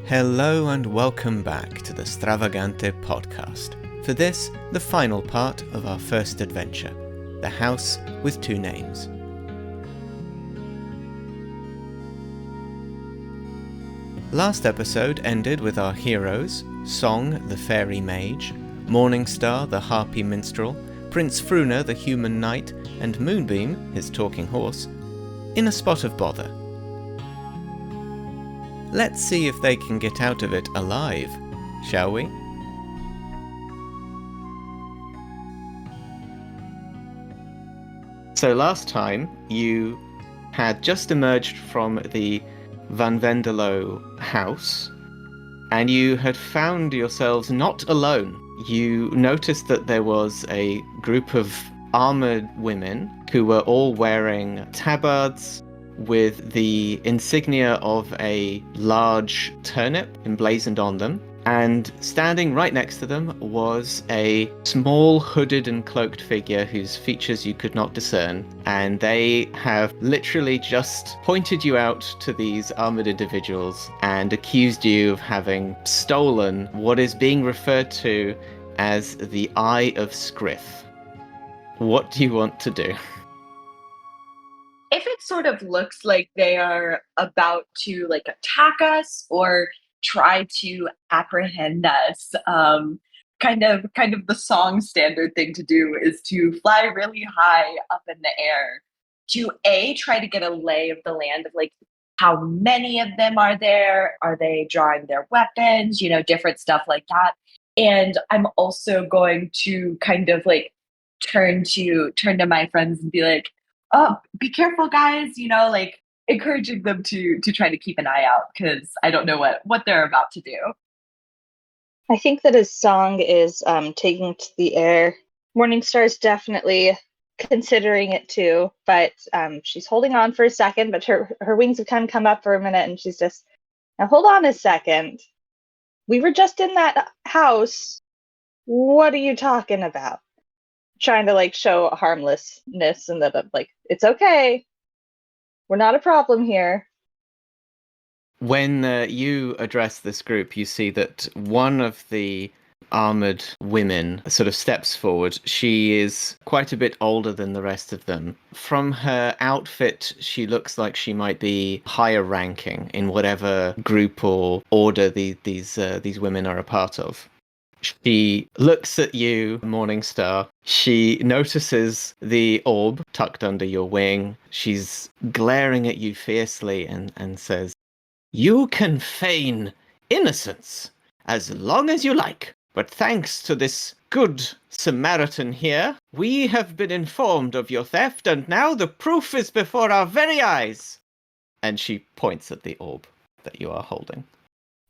Hello and welcome back to the Stravagante podcast. For this, the final part of our first adventure, The House with Two Names. Last episode ended with our heroes, Song the fairy mage, Morningstar the harpy minstrel, Prince Fruner the human knight, and Moonbeam, his talking horse, in a spot of bother. Let's see if they can get out of it alive, shall we? So last time, you had just emerged from the Vendelow house, and you had found yourselves not alone. You noticed that there was a group of armoured women who were all wearing tabards with the insignia of a large turnip emblazoned on them, and standing right next to them was a small hooded and cloaked figure whose features you could not discern, and they have literally just pointed you out to these armoured individuals and accused you of having stolen what is being referred to as the Eye of Scriff. What do you want to do? If it sort of looks like they are about to attack us or try to apprehend us, kind of the song standard thing to do is to fly really high up in the air to try to get a lay of the land of how many of them are there, are they drawing their weapons, different stuff like that. And I'm also going to kind of turn to my friends and be like, oh, be careful, guys, encouraging them to try to keep an eye out because I don't know what they're about to do. I think that his song is taking to the air. Morningstar is definitely considering it too, but she's holding on for a second, but her wings have kind of come up for a minute, and she's just, now hold on a second. We were just in that house. What are you talking about? Trying to show harmlessness and that it's okay. We're not a problem here. When you address this group, you see that one of the armoured women sort of steps forward. She is quite a bit older than the rest of them. From her outfit, she looks like she might be higher ranking in whatever group or order these women are a part of. She looks at you, Morningstar. She notices the orb tucked under your wing. She's glaring at you fiercely and says, "You can feign innocence as long as you like, but thanks to this good Samaritan here, we have been informed of your theft, and now the proof is before our very eyes." And she points at the orb that you are holding.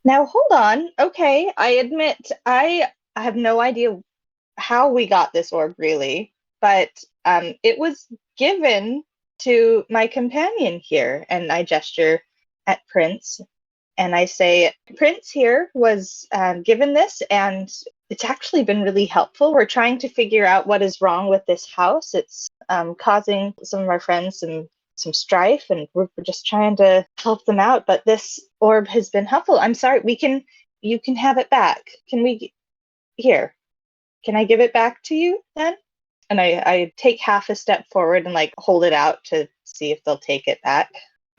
Now, hold on. Okay, I admit I have no idea how we got this orb, really, but it was given to my companion here, and I gesture at Prince, and I say, Prince here was given this, and it's actually been really helpful. We're trying to figure out what is wrong with this house. It's causing some of our friends some strife, and we're just trying to help them out, but this orb has been helpful. I'm sorry, you can have it back. Can I give it back to you then? And I take half a step forward and hold it out to see if they'll take it back.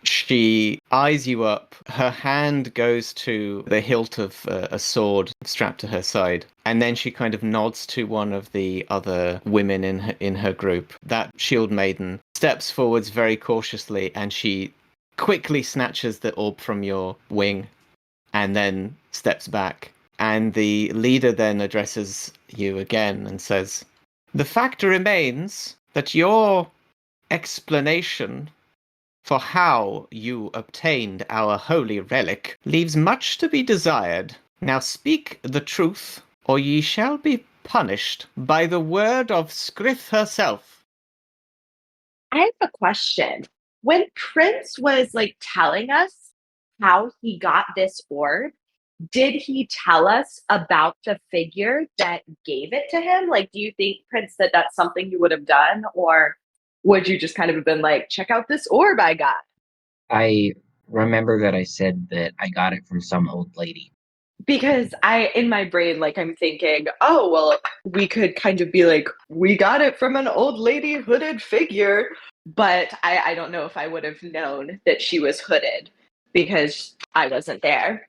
She eyes you up. Her hand goes to the hilt of a sword strapped to her side, and then she kind of nods to one of the other women in her group. That shield maiden steps forwards very cautiously, and she quickly snatches the orb from your wing and then steps back. And the leader then addresses you again and says, "The fact remains that your explanation for how you obtained our holy relic leaves much to be desired. Now speak the truth, or ye shall be punished by the word of Scriff herself." I have a question. When Prince was telling us how he got this orb, did he tell us about the figure that gave it to him? Do you think, Prince, that that's something you would have done? Or would you just kind of have been like, check out this orb I got? I remember that I said that I got it from some old lady. Because in my brain, like I'm thinking, oh, well, we could kind of be like, we got it from an old lady hooded figure. But I don't know if I would have known that she was hooded because I wasn't there.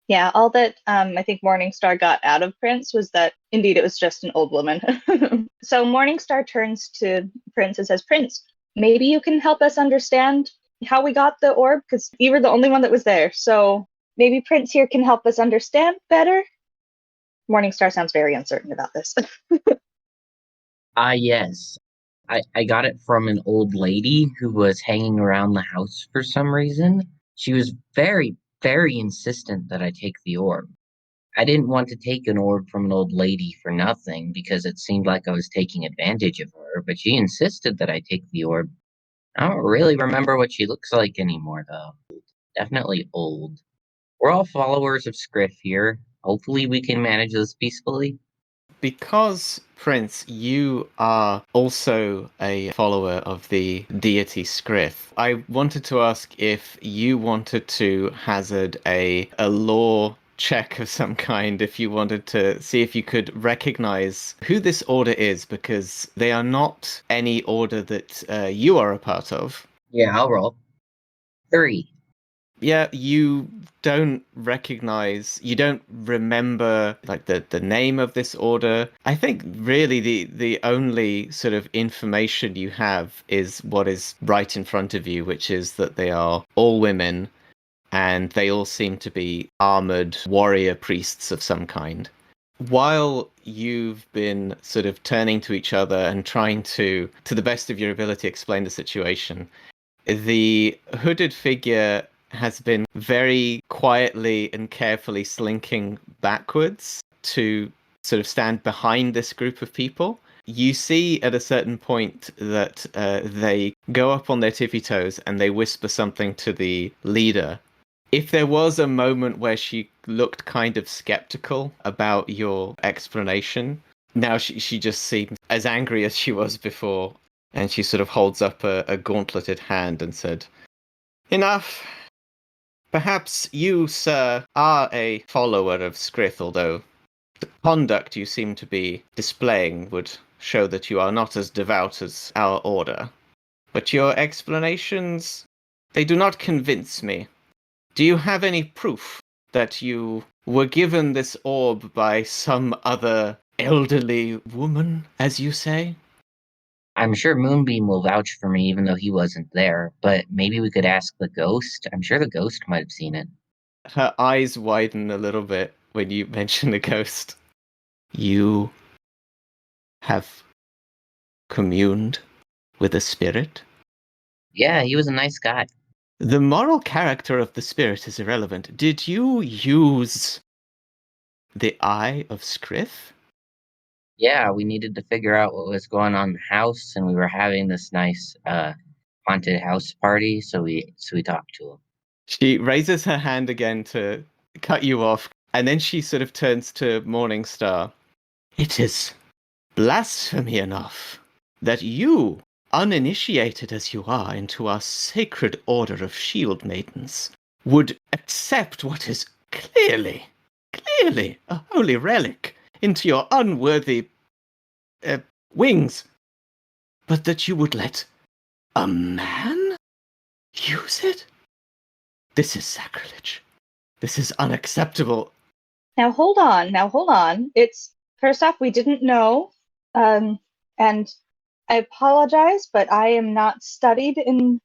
Yeah, all that I think Morningstar got out of Prince was that indeed it was just an old woman. So Morningstar turns to Prince and says, Prince, maybe you can help us understand how we got the orb, because you were the only one that was there. So maybe Prince here can help us understand better. Morningstar sounds very uncertain about this. Yes. I got it from an old lady who was hanging around the house for some reason. She was very, very insistent that I take the orb. I didn't want to take an orb from an old lady for nothing because it seemed like I was taking advantage of her, but she insisted that I take the orb. I don't really remember what she looks like anymore, though. Definitely old. We're all followers of Scriff here. Hopefully, we can manage this peacefully. Because, Prince, you are also a follower of the deity Scriff, I wanted to ask if you wanted to hazard a lore check of some kind, if you wanted to see if you could recognize who this order is, because they are not any order that you are a part of. Yeah, I'll roll. 3. Yeah, you don't recognize, you don't remember like the name of this order. I think really the only sort of information you have is what is right in front of you, which is that they are all women and they all seem to be armored warrior priests of some kind. While you've been sort of turning to each other and trying to the best of your ability, explain the situation, the hooded figure has been very quietly and carefully slinking backwards to sort of stand behind this group of people. You see at a certain point that they go up on their tippy toes and they whisper something to the leader. If there was a moment where she looked kind of skeptical about your explanation, now she just seems as angry as she was before. And she sort of holds up a gauntleted hand and said, Enough. Perhaps you, sir, are a follower of Scrith, although the conduct you seem to be displaying would show that you are not as devout as our order. But your explanations, they do not convince me. Do you have any proof that you were given this orb by some other elderly woman, as you say? I'm sure Moonbeam will vouch for me even though he wasn't there, but maybe we could ask the ghost. I'm sure the ghost might have seen it. Her eyes widen a little bit when you mention the ghost. You have communed with a spirit? Yeah, he was a nice guy. The moral character of the spirit is irrelevant. Did you use the Eye of Scriff? Yeah, we needed to figure out what was going on in the house, and we were having this nice haunted house party, so we talked to him. She raises her hand again to cut you off, and then she sort of turns to Morningstar. It is blasphemy enough that you, uninitiated as you are into our sacred order of shield maidens, would accept what is clearly a holy relic into your unworthy wings, but that you would let a man use it? This is sacrilege. This is unacceptable. Now hold on. It's first off, we didn't know, and I apologize, but I am not studied in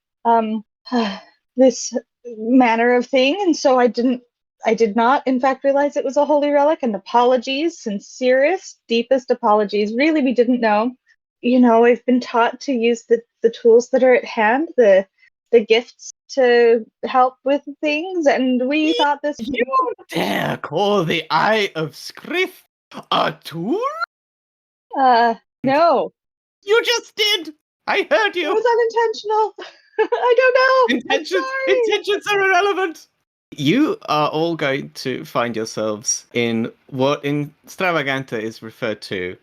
this manner of thing, and so I did not, in fact, realize it was a holy relic. And apologies, sincerest, deepest apologies. Really, we didn't know. You know, I've been taught to use the tools that are at hand, the gifts to help with things, and we thought this. You dare call the Eye of Scriff a tool? No, You just did! I heard it you! was unintentional. I don't know. I'm sorry. Intentions are irrelevant! You are all going to find yourselves in what in Stravagante is referred to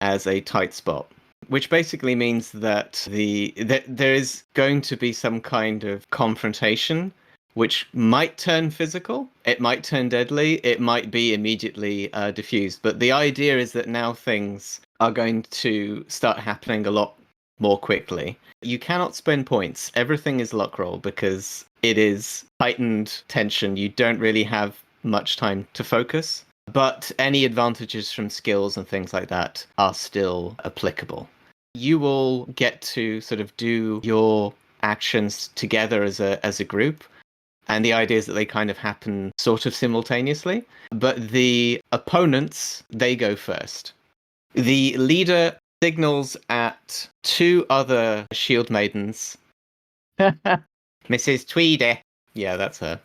as a tight spot, which basically means that that there is going to be some kind of confrontation which might turn physical, it might turn deadly, it might be immediately diffused. But the idea is that now things are going to start happening a lot more quickly. You cannot spend points. Everything is luck roll because it is heightened tension. You don't really have much time to focus. But any advantages from skills and things like that are still applicable. You will get to sort of do your actions together as a group. And the idea is that they kind of happen sort of simultaneously. But the opponents, they go first. The leader signals at two other shield maidens. Mrs. Tweedy. Yeah, that's her.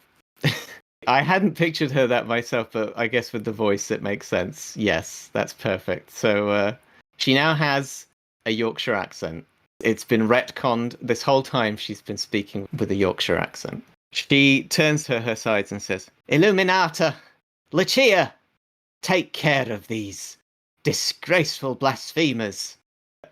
I hadn't pictured her that myself, but I guess with the voice it makes sense. Yes, that's perfect. So she now has a Yorkshire accent. It's been retconned. This whole time she's been speaking with a Yorkshire accent. She turns to her sides and says, Illuminata! Lucia! Take care of these disgraceful blasphemers!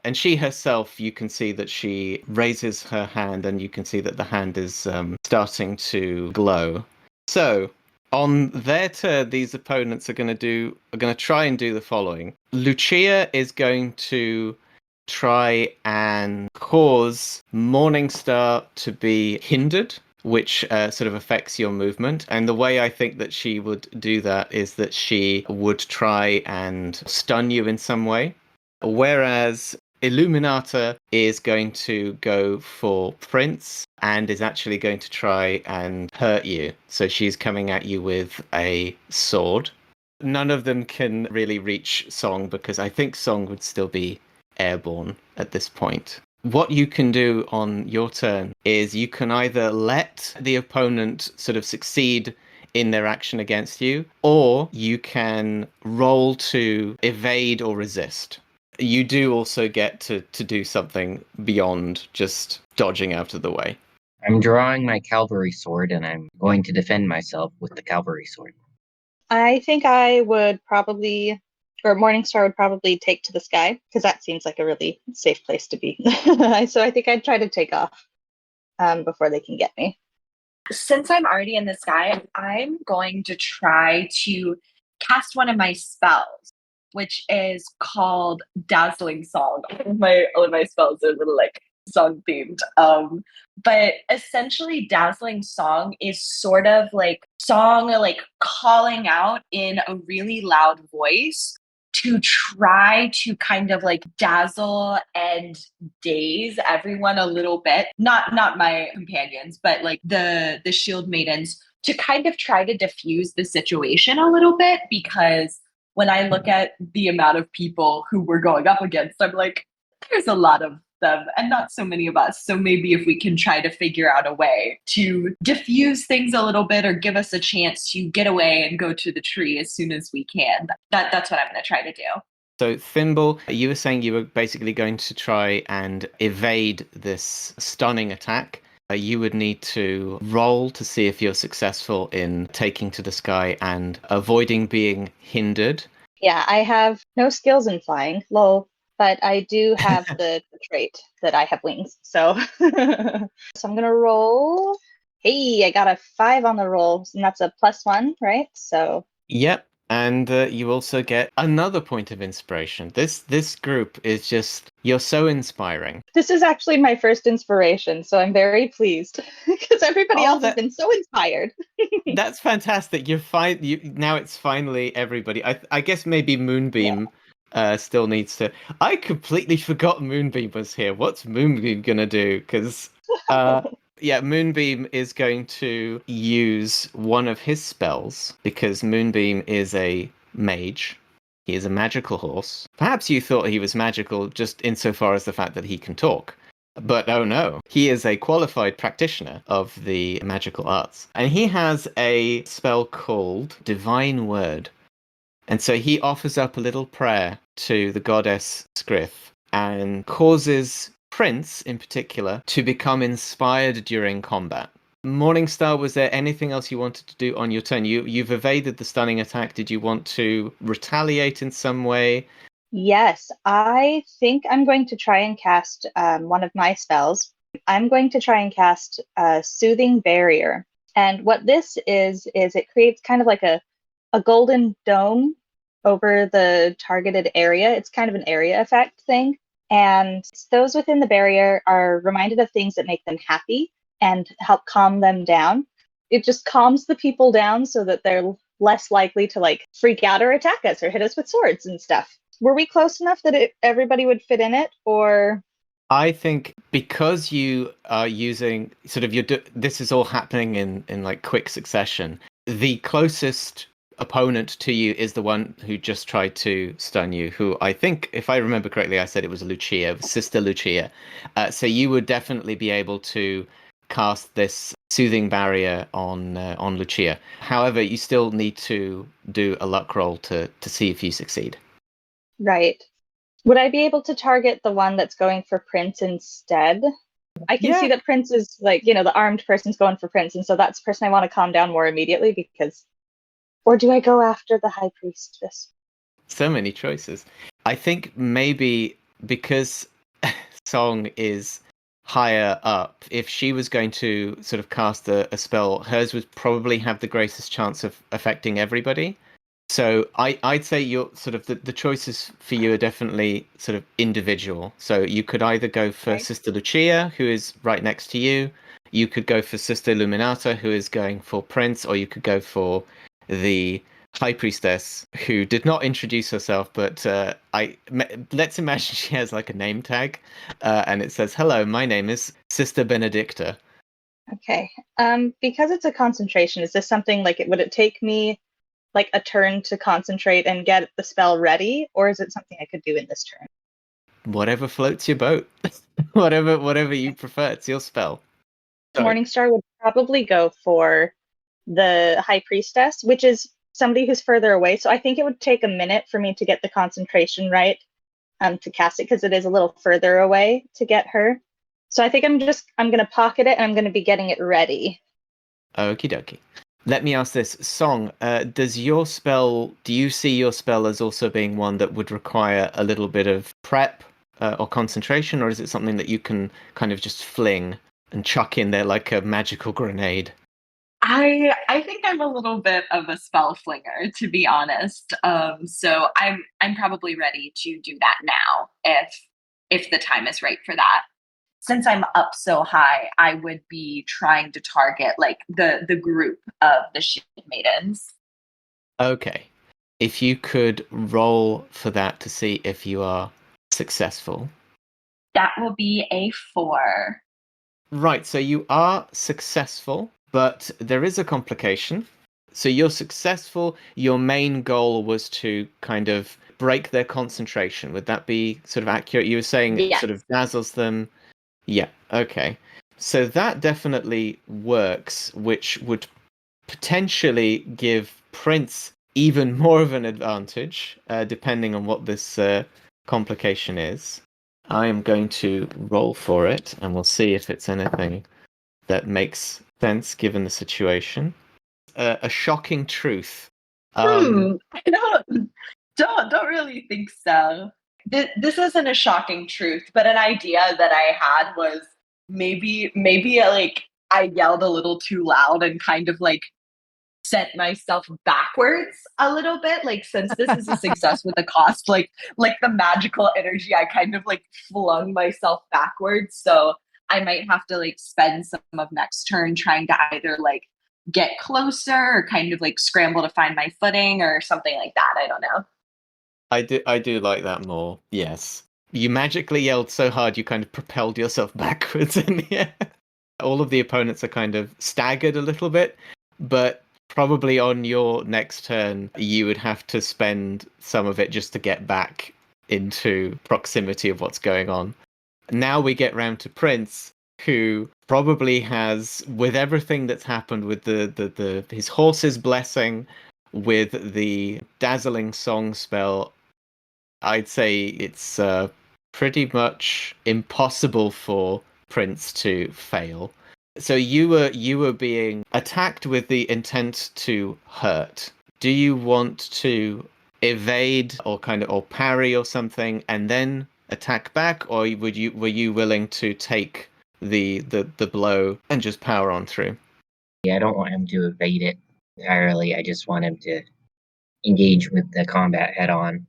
And she herself, you can see that she raises her hand and you can see that the hand is starting to glow. So, on their turn, these opponents are going to try and do the following. Lucia is going to try and cause Morningstar to be hindered, which sort of affects your movement. And the way I think that she would do that is that she would try and stun you in some way. Whereas Illuminata is going to go for Prince and is actually going to try and hurt you. So she's coming at you with a sword. None of them can really reach Song because I think Song would still be airborne at this point. What you can do on your turn is you can either let the opponent sort of succeed in their action against you, or you can roll to evade or resist. You do also get to do something beyond just dodging out of the way. I'm drawing my cavalry sword and I'm going to defend myself with the cavalry sword. I think I would probably, or Morningstar would probably take to the sky, because that seems like a really safe place to be. So I think I'd try to take off before they can get me. Since I'm already in the sky, I'm going to try to cast one of my spells, which is called Dazzling Song. All of my spells are a little like song themed. But essentially Dazzling Song is sort of like song like calling out in a really loud voice to try to kind of like dazzle and daze everyone a little bit. Not my companions, but like the shield maidens, to kind of try to diffuse the situation a little bit, because when I look at the amount of people who we're going up against, I'm like, there's a lot of them and not so many of us. So maybe if we can try to figure out a way to diffuse things a little bit or give us a chance to get away and go to the tree as soon as we can. That's what I'm going to try to do. So, Thimble, you were saying you were basically going to try and evade this stunning attack. You would need to roll to see if you're successful in taking to the sky and avoiding being hindered. Yeah, I have no skills in flying, lol, but I do have the trait that I have wings. So, so I'm going to roll. Hey, I got a 5 on the roll, and that's a +1, right? So. Yep. And you also get another point of inspiration. This group is just, you're so inspiring. This is actually my first inspiration, so I'm very pleased because everybody else has been so inspired. That's fantastic. Now it's finally everybody. I guess maybe Moonbeam still needs to. I completely forgot Moonbeam was here. What's Moonbeam gonna do? Because Moonbeam is going to use one of his spells because Moonbeam is a mage. He is a magical horse. Perhaps you thought he was magical just insofar as the fact that he can talk. But oh no, he is a qualified practitioner of the magical arts. And he has a spell called Divine Word. And so he offers up a little prayer to the goddess Scriff and causes Prince, in particular, to become inspired during combat. Morningstar, was there anything else you wanted to do on your turn? You've evaded the stunning attack. Did you want to retaliate in some way? Yes, I think I'm going to try and cast one of my spells. I'm going to try and cast Soothing Barrier. And what this is it creates kind of like a golden dome over the targeted area. It's kind of an area effect thing. And those within the barrier are reminded of things that make them happy and help calm them down. It just calms the people down so that they're less likely to like freak out or attack us or hit us with swords and stuff. Were we close enough that everybody would fit in it, or? I think because you are using sort of this is all happening in like quick succession. The closest opponent to you is the one who just tried to stun you, who I think, if I remember correctly, I said it was Lucia, Sister Lucia. So you would definitely be able to cast this soothing barrier on Lucia. However, you still need to do a luck roll to see if you succeed. Right. Would I be able to target the one that's going for Prince instead? I can see that Prince is like, the armed person's going for Prince, and so that's the person I want to calm down more immediately because. Or do I go after the High Priestess? So many choices. I think maybe because Song is higher up, if she was going to sort of cast a spell, hers would probably have the greatest chance of affecting everybody. So I'd say you're sort of the choices for you are definitely sort of individual. So you could either go for Sister Lucia, who is right next to you. You could go for Sister Luminata, who is going for Prince, or you could go for the High Priestess, who did not introduce herself, but let's imagine she has like a name tag, and it says, "Hello, my name is Sister Benedicta." Okay. Because it's a concentration, is this something like would it take me like a turn to concentrate and get the spell ready, or is it something I could do in this turn? Whatever floats your boat. whatever you prefer. It's your spell. Sorry. Morningstar would probably go for the High Priestess, which is somebody who's further away. So I think it would take a minute for me to get the concentration right to cast it, because it is a little further away to get her. So I think I'm going to pocket it and I'm going to be getting it ready. Okie dokie. Let me ask this. Song, do you see your spell as also being one that would require a little bit of prep or concentration, or is it something that you can kind of just fling and chuck in there like a magical grenade? I think I'm a little bit of a spell flinger, to be honest. So I'm probably ready to do that now if the time is right for that. Since I'm up so high, I would be trying to target like the group of the shield maidens. Okay. If you could roll for that to see if you are successful. That will be a 4. Right, so you are successful, but there is a complication. So you're successful. Your main goal was to kind of break their concentration. Would that be sort of accurate? You were saying it sort of dazzles them. Yeah, okay. So that definitely works, which would potentially give Prince even more of an advantage, depending on what this complication is. I am going to roll for it, and we'll see if it's anything that makes sense given the situation. A shocking I truth. don't really think so. This isn't a shocking truth, but an idea that I had was maybe like I yelled a little too loud and kind of like sent myself backwards a little bit. Like, since this is a success with a cost, like the magical energy, I kind of like flung myself backwards. So I might have to like spend some of next turn trying to either like get closer or kind of like scramble to find my footing or something like that. I don't know. I do like that more. Yes. You magically yelled so hard you kind of propelled yourself backwards in the air. All of the opponents are kind of staggered a little bit, but probably on your next turn you would have to spend some of it just to get back into proximity of what's going on. Now we get round to Prince, who probably has, with everything that's happened with the his horse's blessing, with the dazzling song spell, I'd say it's pretty much impossible for Prince to fail. So you were being attacked with the intent to hurt. Do you want to evade or parry or something and then attack back, or were you willing to take the blow and just power on through? Yeah, I don't want him to evade it entirely. I just want him to engage with the combat head on.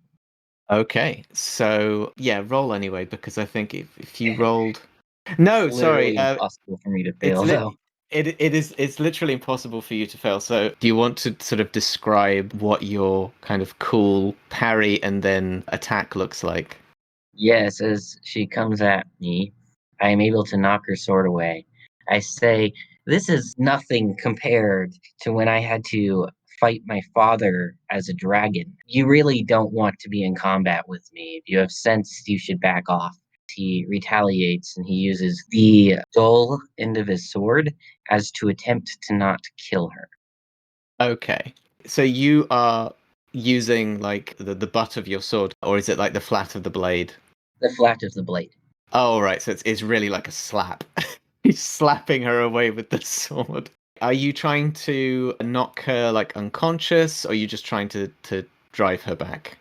Okay, so yeah, roll anyway, because I think if you rolled, no, sorry, Literally impossible for me to it's fail, though. it's literally impossible for you to fail. So do you want to sort of describe what your kind of cool parry and then attack looks like? Yes, as she comes at me, I am able to knock her sword away. I say, "This is nothing compared to when I had to fight my father as a dragon. You really don't want to be in combat with me. If you have sense, you should back off." He retaliates and he uses the dull end of his sword as to attempt to not kill her. Okay, so you are using like the butt of your sword, or is it like the flat of the blade? The flat of the blade. Oh, right. So it's really like a slap. He's slapping her away with the sword. Are you trying to knock her like unconscious, or are you just trying to drive her back?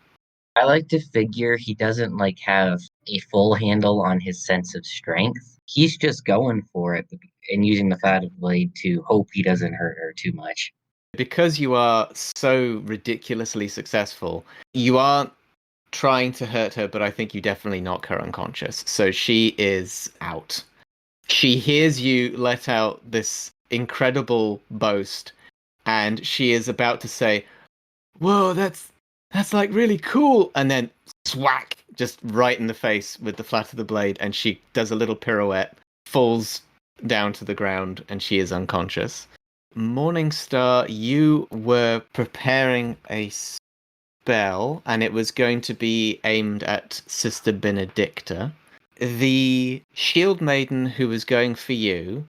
I like to figure he doesn't like have a full handle on his sense of strength. He's just going for it and using the flat of the blade to hope he doesn't hurt her too much. Because you are so ridiculously successful, you aren't trying to hurt her, but I think you definitely knock her unconscious. So she is out. She hears you let out this incredible boast, and she is about to say, "Whoa, that's like really cool," and then swack, just right in the face with the flat of the blade, and she does a little pirouette, falls down to the ground, and she is unconscious. Morningstar, you were preparing a spell, and it was going to be aimed at Sister Benedicta. The shield maiden who was going for you,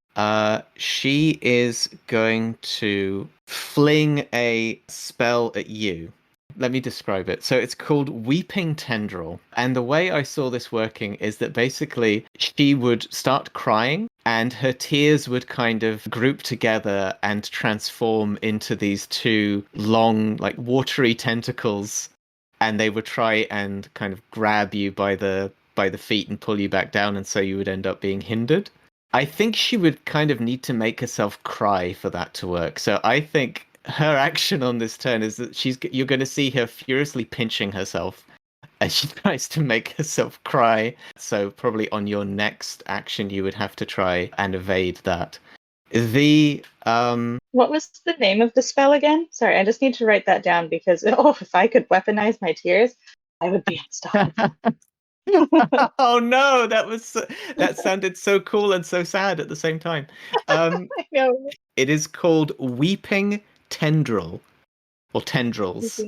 she is going to fling a spell at you. Let me describe it. So it's called Weeping Tendril. And the way I saw this working is that basically she would start crying and her tears would kind of group together and transform into these two long, like watery tentacles. And they would try and kind of grab you by the feet and pull you back down, and so you would end up being hindered. I think she would kind of need to make herself cry for that to work. So I think her action on this turn is that you're going to see her furiously pinching herself as she tries to make herself cry. So probably on your next action you would have to try and evade that. The What was the name of the spell again? Sorry, I just need to write that down because if I could weaponize my tears, I would be unstoppable. oh no, that sounded so cool and so sad at the same time. I know. It is called Weeping Tendril, or Tendrils.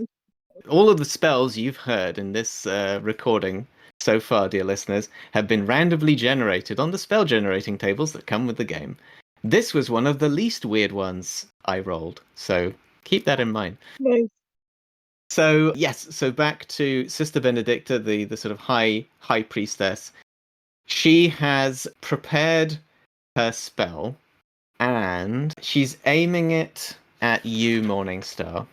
All of the spells you've heard in this recording so far, dear listeners, have been randomly generated on the spell generating tables that come with the game. This was one of the least weird ones I rolled, so keep that in mind. Nice. So yes, so back to Sister Benedicta, the sort of high priestess. She has prepared her spell, and she's aiming it at you, Morningstar.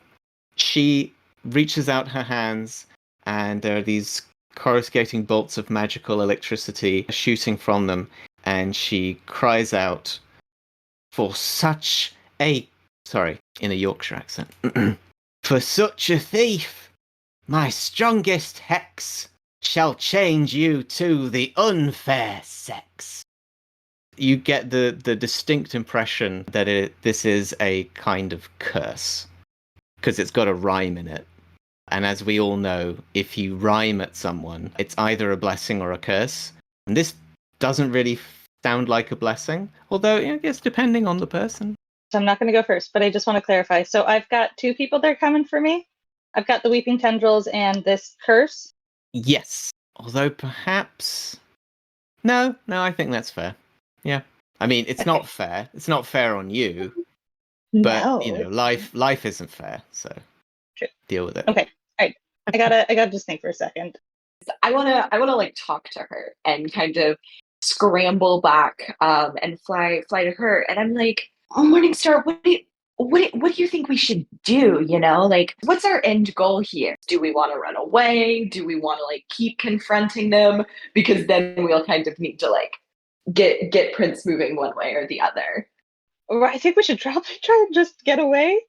She reaches out her hands, and there are these coruscating bolts of magical electricity shooting from them, and she cries out, "For such a..." Sorry, in a Yorkshire accent. "For such a thief, my strongest hex shall change you to the unfair sex." You get the distinct impression that this is a kind of curse, because it's got a rhyme in it. And as we all know, if you rhyme at someone, it's either a blessing or a curse. And this doesn't really sound like a blessing, although I guess depending on the person. So I'm not going to go first, but I just want to clarify. So I've got two people that are coming for me. I've got the Weeping Tendrils and this curse. Yes. Although perhaps... No, I think that's fair. Yeah. I mean, it's Okay. not fair. It's not fair on you. But, No. life isn't fair, so True. deal with it. Okay. All right. I gotta just think for a second. I wanna like talk to her and kind of scramble back and fly to her. And I'm like, "Oh, Morningstar, what do you think we should do? You know, like what's our end goal here? Do we want to run away? Do we want to like keep confronting them? Because then we'll kind of need to like get Prince moving one way or the other." I think we should probably try and just get away.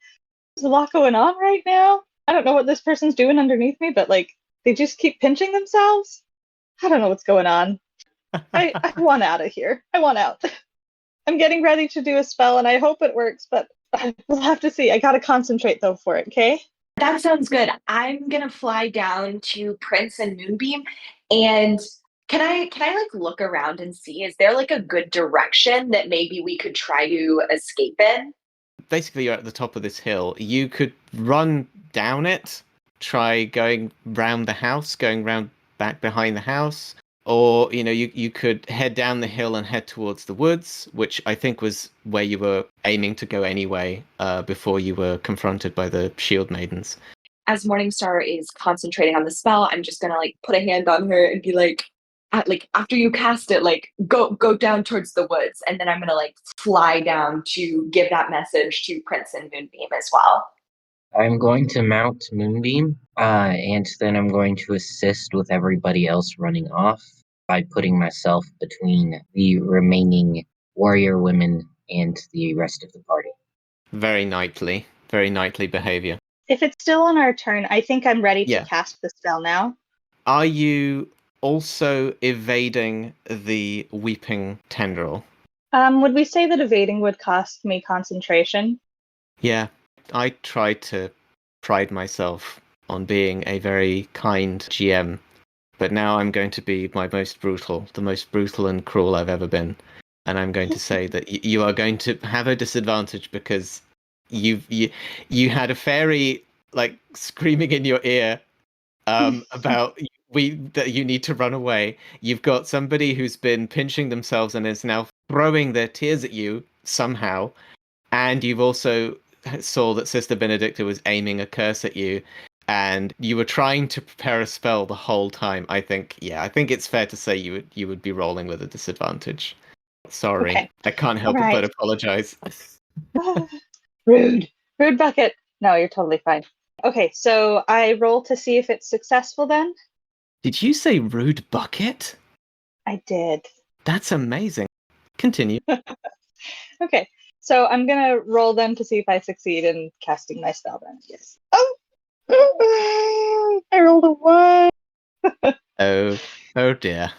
There's a lot going on right now. I don't know what this person's doing underneath me, but like they just keep pinching themselves. I don't know what's going on. I want out of here. I want out. I'm getting ready to do a spell and I hope it works, but we'll have to see. I gotta concentrate though for it, okay? That sounds good. I'm gonna fly down to Prince and Moonbeam, and can I like look around and see, is there like a good direction that maybe we could try to escape in? Basically, you're at the top of this hill. You could run down it, try going round the house, going round back behind the house, or you could head down the hill and head towards the woods, which I think was where you were aiming to go anyway, before you were confronted by the shield maidens. As Morningstar is concentrating on the spell, I'm just gonna like put a hand on her and be like after you cast it, like go down towards the woods, and then I'm gonna like fly down to give that message to Prince and Moonbeam as well. I'm going to mount Moonbeam, and then I'm going to assist with everybody else running off by putting myself between the remaining warrior women and the rest of the party. Very knightly behavior. If it's still on our turn, I think I'm ready to Yeah. cast the spell now. Are you also evading the weeping tendril? Would we say that evading would cost me concentration? Yeah, I try to pride myself on being a very kind GM, but now I'm going to be the most brutal and cruel I've ever been. And I'm going to say that you are going to have a disadvantage because you had a fairy like screaming in your ear about that you need to run away. You've got somebody who's been pinching themselves and is now throwing their tears at you somehow, and you've also saw that Sister Benedicta was aiming a curse at you, and you were trying to prepare a spell the whole time. I think it's fair to say you would be rolling with a disadvantage. Sorry, Okay. I can't help All it right. but apologize. Rude. Rude bucket. No, you're totally fine. Okay, so I roll to see if it's successful then? Did you say rude bucket? I did. That's amazing. Continue. Okay, so I'm gonna roll then to see if I succeed in casting my spell then, yes. Oh! I rolled a 1! Oh dear.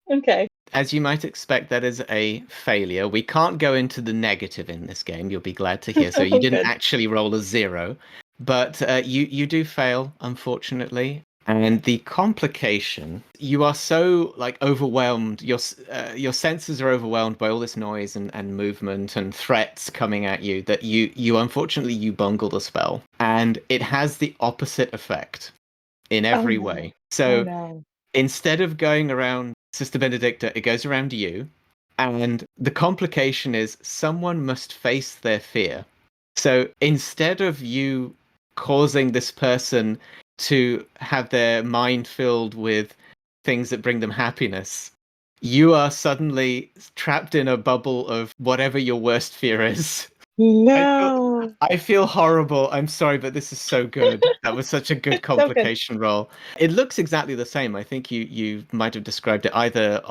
Okay. As you might expect, that is a failure. We can't go into the negative in this game, you'll be glad to hear. So you didn't Good. actually roll a 0, but you do fail, unfortunately. And the complication, you are so like overwhelmed. Your senses are overwhelmed by all this noise and movement and threats coming at you that you unfortunately you bungle the spell, and it has the opposite effect in every no. way. So Oh no. instead of going around Sister Benedicta, it goes around you. And the complication is someone must face their fear. So instead of you causing this person to have their mind filled with things that bring them happiness, you are suddenly trapped in a bubble of whatever your worst fear is. No. I feel horrible. I'm sorry, but this is so good. That was such a good It's so good. complication roll. It looks exactly the same. I think you might have described it either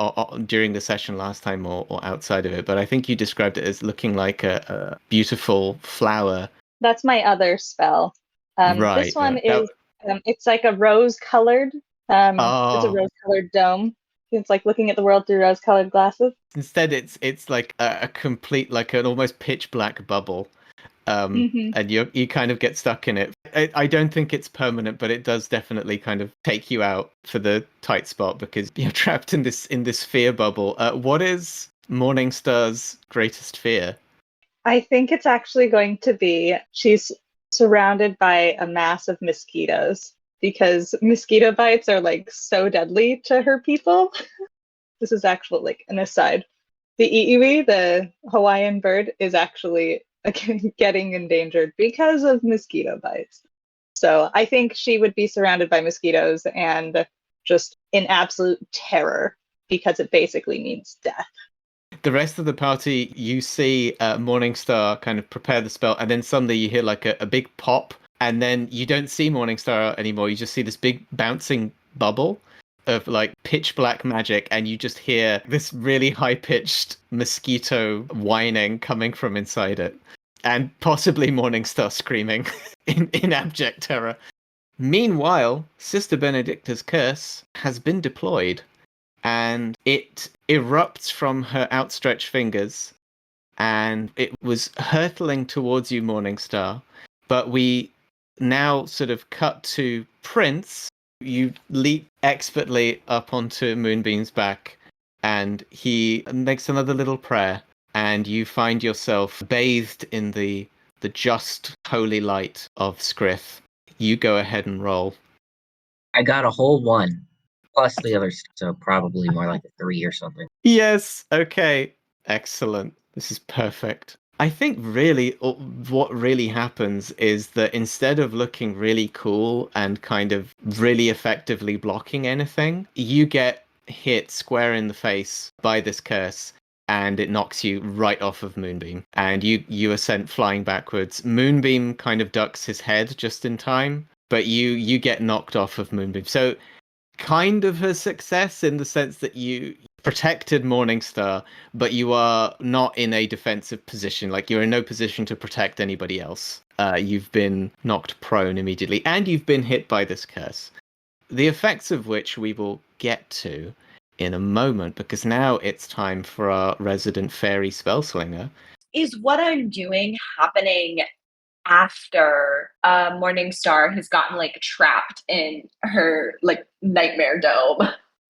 during the session last time or outside of it, but I think you described it as looking like a beautiful flower. That's my other spell. Right. This one is it's like a rose-colored. It's a Oh, rose-colored dome. It's like looking at the world through rose-colored glasses. instead it's like a complete, like an almost pitch black bubble. Mm-hmm. And you kind of get stuck in it. I don't think it's permanent, but it does definitely kind of take you out for the tight spot because you're trapped in this fear bubble. What is Morningstar's greatest fear? I think it's actually going to be she's surrounded by a mass of mosquitoes because mosquito bites are like so deadly to her people. This is actual like an aside. The iiwi, the Hawaiian bird, is actually getting endangered because of mosquito bites. So I think she would be surrounded by mosquitoes and just in absolute terror because it basically means death. The rest of the party, you see Morningstar kind of prepare the spell, and then suddenly you hear like a big pop, and then you don't see Morningstar anymore. You just see this big bouncing bubble, of like pitch black magic, and you just hear this really high pitched mosquito whining coming from inside it, and possibly Morningstar screaming in abject terror. Meanwhile, Sister Benedicta's curse has been deployed, and it erupts from her outstretched fingers, and it was hurtling towards you, Morningstar. But we now sort of cut to Prince. You leap expertly up onto Moonbeam's back, and he makes another little prayer, and you find yourself bathed in the just holy light of Scriff. You go ahead and roll. I got a whole 1 plus the others, so probably more like a 3 or something. Yes. Okay. Excellent. This is perfect. I think really what really happens is that instead of looking really cool and kind of really effectively blocking anything, you get hit square in the face by this curse, and it knocks you right off of Moonbeam, and you are sent flying backwards. Moonbeam kind of ducks his head just in time, but you get knocked off of Moonbeam. So kind of a success in the sense that you protected Morningstar, but you are not in a defensive position. Like, you're in no position to protect anybody else. You've been knocked prone immediately, and you've been hit by this curse. The effects of which we will get to in a moment, because now it's time for our resident fairy spellslinger. Is what I'm doing happening after Morningstar has gotten like trapped in her like nightmare dome?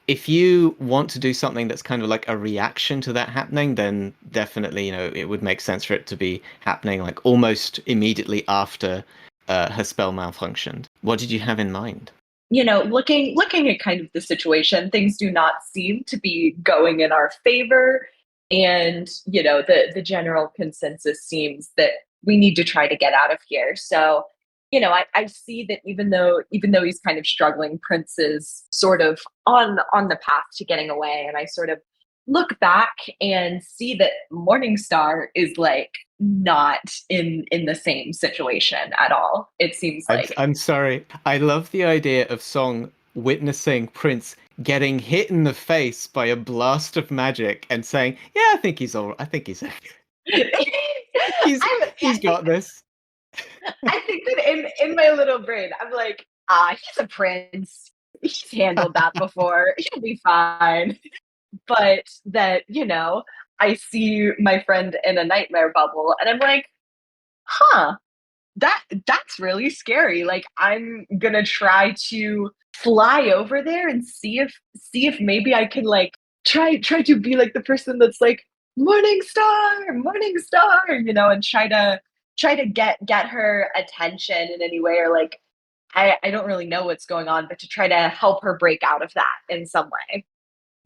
If you want to do something that's kind of like a reaction to that happening, then definitely, it would make sense for it to be happening like almost immediately after her spell malfunctioned. What did you have in mind? Looking at kind of the situation, things do not seem to be going in our favor. And, the general consensus seems that we need to try to get out of here. So, I see that even though he's kind of struggling, Prince is sort of on the path to getting away. And I sort of look back and see that Morningstar is like not in the same situation at all. It seems like I'm sorry. I love the idea of Song witnessing Prince getting hit in the face by a blast of magic and saying, "Yeah, I think he's all right. I think he's he's got this." I think that in my little brain, I'm like, he's a prince. He's handled that before. He'll be fine. But that, I see my friend in a nightmare bubble, and I'm like, huh, that's really scary. Like, I'm gonna try to fly over there and see if maybe I can like try to be like the person that's like Morningstar, and try to get her attention in any way, or like I don't really know what's going on, but to try to help her break out of that in some way.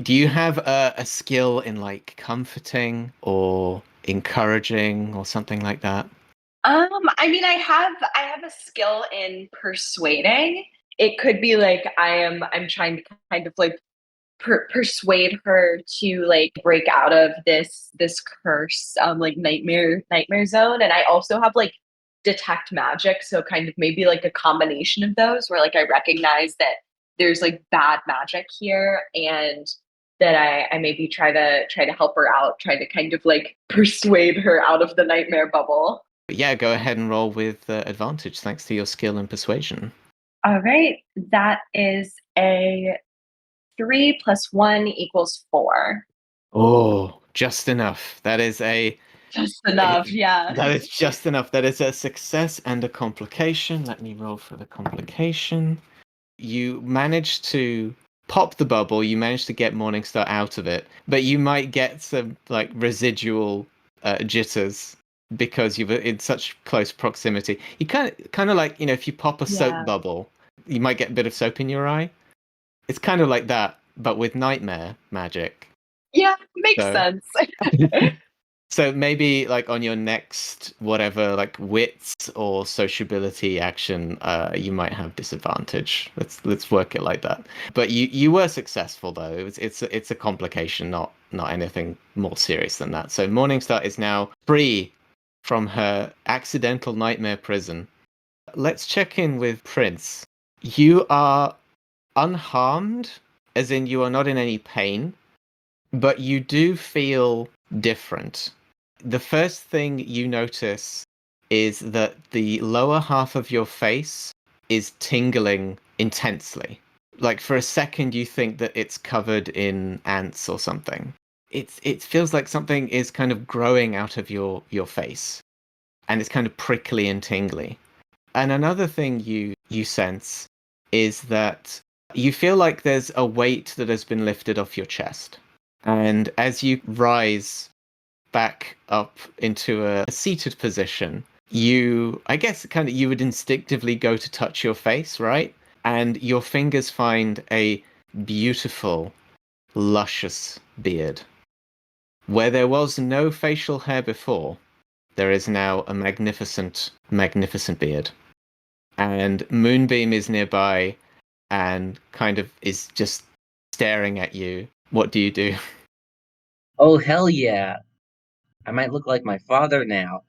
Do you have a skill in like comforting or encouraging or something like that? I mean, I have a skill in persuading. It could be like I'm trying to kind of like persuade her to like break out of this curse, like nightmare zone. And I also have like detect magic, so kind of maybe like a combination of those, where like I recognize that there's like bad magic here, and that I maybe try to help her out, try to kind of like persuade her out of the nightmare bubble. Yeah, go ahead and roll with advantage thanks to your skill in persuasion. All right, that is a 3 + 1 = 4. Oh, just enough. That is Just enough, yeah. that is just enough. That is a success and a complication. Let me roll for the complication. You managed to pop the bubble. You managed to get Morningstar out of it, but you might get some like residual jitters because you're in such close proximity. You kind of like, if you pop a soap Yeah. bubble, you might get a bit of soap in your eye. It's kind of like that, but with nightmare magic. Yeah, makes So- sense. So maybe like on your next whatever, like wits or sociability action, you might have disadvantage. Let's work it like that. But you were successful though. It's a complication, not anything more serious than that. So Morningstar is now free from her accidental nightmare prison. Let's check in with Prince. You are unharmed, as in you are not in any pain, but you do feel different. The first thing you notice is that the lower half of your face is tingling intensely. Like for a second, you think that it's covered in ants or something. It feels like something is kind of growing out of your face, and it's kind of prickly and tingly. And another thing you sense is that you feel like there's a weight that has been lifted off your chest. And as you rise back up into a seated position, I guess kind of you would instinctively go to touch your face, right? And your fingers find a beautiful, luscious beard. Where there was no facial hair before, there is now a magnificent, magnificent beard. And Moonbeam is nearby and kind of is just staring at you. What do you do? Oh, hell yeah. I might look like my father now.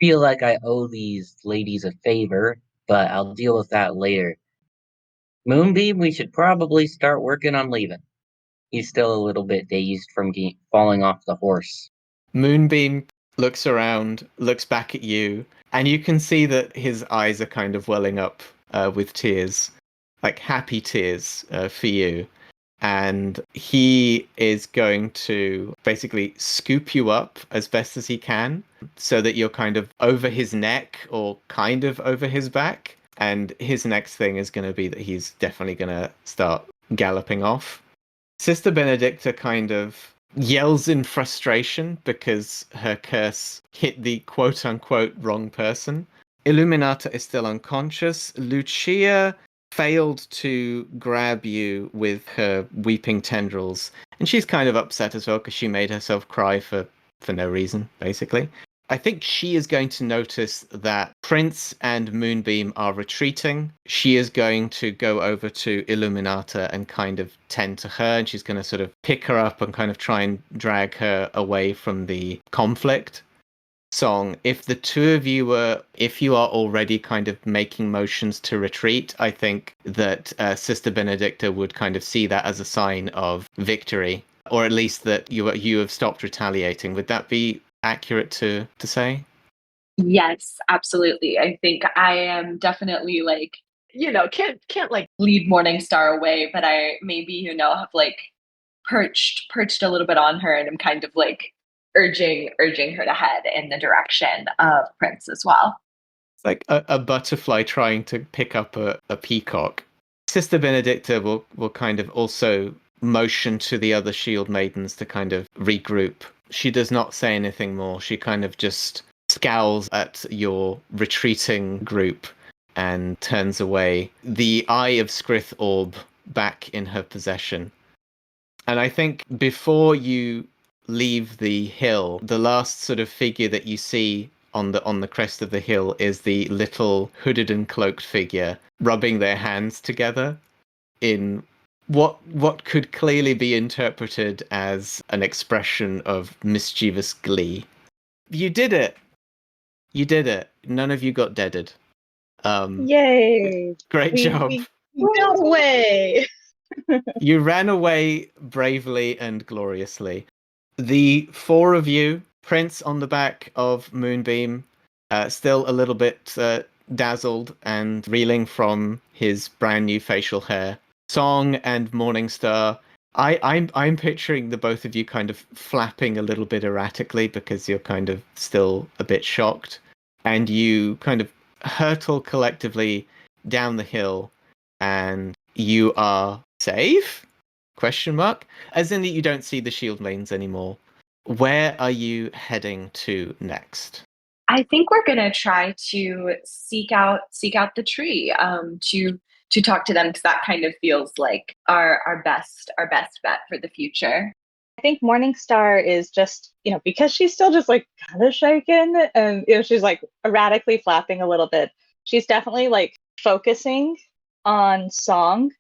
Feel like I owe these ladies a favor, but I'll deal with that later. Moonbeam, we should probably start working on leaving. He's still a little bit dazed from falling off the horse. Moonbeam looks around, looks back at you, and you can see that his eyes are kind of welling up with tears, like happy tears for you. And he is going to basically scoop you up as best as he can so that you're kind of over his neck or kind of over his back. And his next thing is going to be that he's definitely going to start galloping off. Sister Benedicta kind of yells in frustration because her curse hit the quote-unquote wrong person. Illuminata is still unconscious. Lucia failed to grab you with her weeping tendrils, and she's kind of upset as well because she made herself cry for no reason, basically. I think she is going to notice that Prince and Moonbeam are retreating. She is going to go over to Illuminata and kind of tend to her, and she's going to sort of pick her up and kind of try and drag her away from the conflict. Song, if you are already kind of making motions to retreat, I think that Sister Benedicta would kind of see that as a sign of victory, or at least that you have stopped retaliating. Would that be accurate to say? Yes, absolutely. I think I am definitely like, can't like lead Morningstar away, but I maybe, have like perched a little bit on her, and I'm kind of like urging her to head in the direction of Prince as well. It's like a butterfly trying to pick up a peacock. Sister Benedicta will kind of also motion to the other shield maidens to kind of regroup. She does not say anything more. She kind of just scowls at your retreating group and turns away, the eye of Skrith Orb back in her possession. And I think before you leave the hill, the last sort of figure that you see on the crest of the hill is the little hooded and cloaked figure rubbing their hands together in what could clearly be interpreted as an expression of mischievous glee. You did it. You did it. None of you got deaded. Yay! Great job. We got away. You ran away bravely and gloriously. The four of you, Prince on the back of Moonbeam, still a little bit dazzled and reeling from his brand new facial hair. Song and Morningstar. I'm picturing the both of you kind of flapping a little bit erratically because you're kind of still a bit shocked, and you kind of hurtle collectively down the hill, and you are safe? Question mark. As in that you don't see the shield maidens anymore. Where are you heading to next? I think we're gonna try to seek out the tree to talk to them, because that kind of feels like our best bet for the future. I think Morningstar is just, because she's still just like kind of shaken, and she's like erratically flapping a little bit. She's definitely like focusing on Song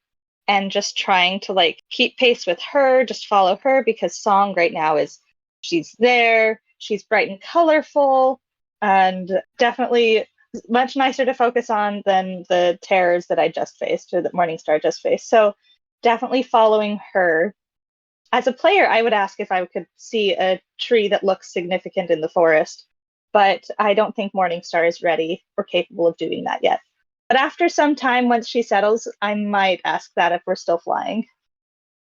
and just trying to like keep pace with her, just follow her, because Song right now she's there, she's bright and colorful, and definitely much nicer to focus on than the terrors that I just faced, or that Morningstar just faced. So definitely following her. As a player, I would ask if I could see a tree that looks significant in the forest, but I don't think Morningstar is ready or capable of doing that yet. But after some time, once she settles, I might ask that if we're still flying.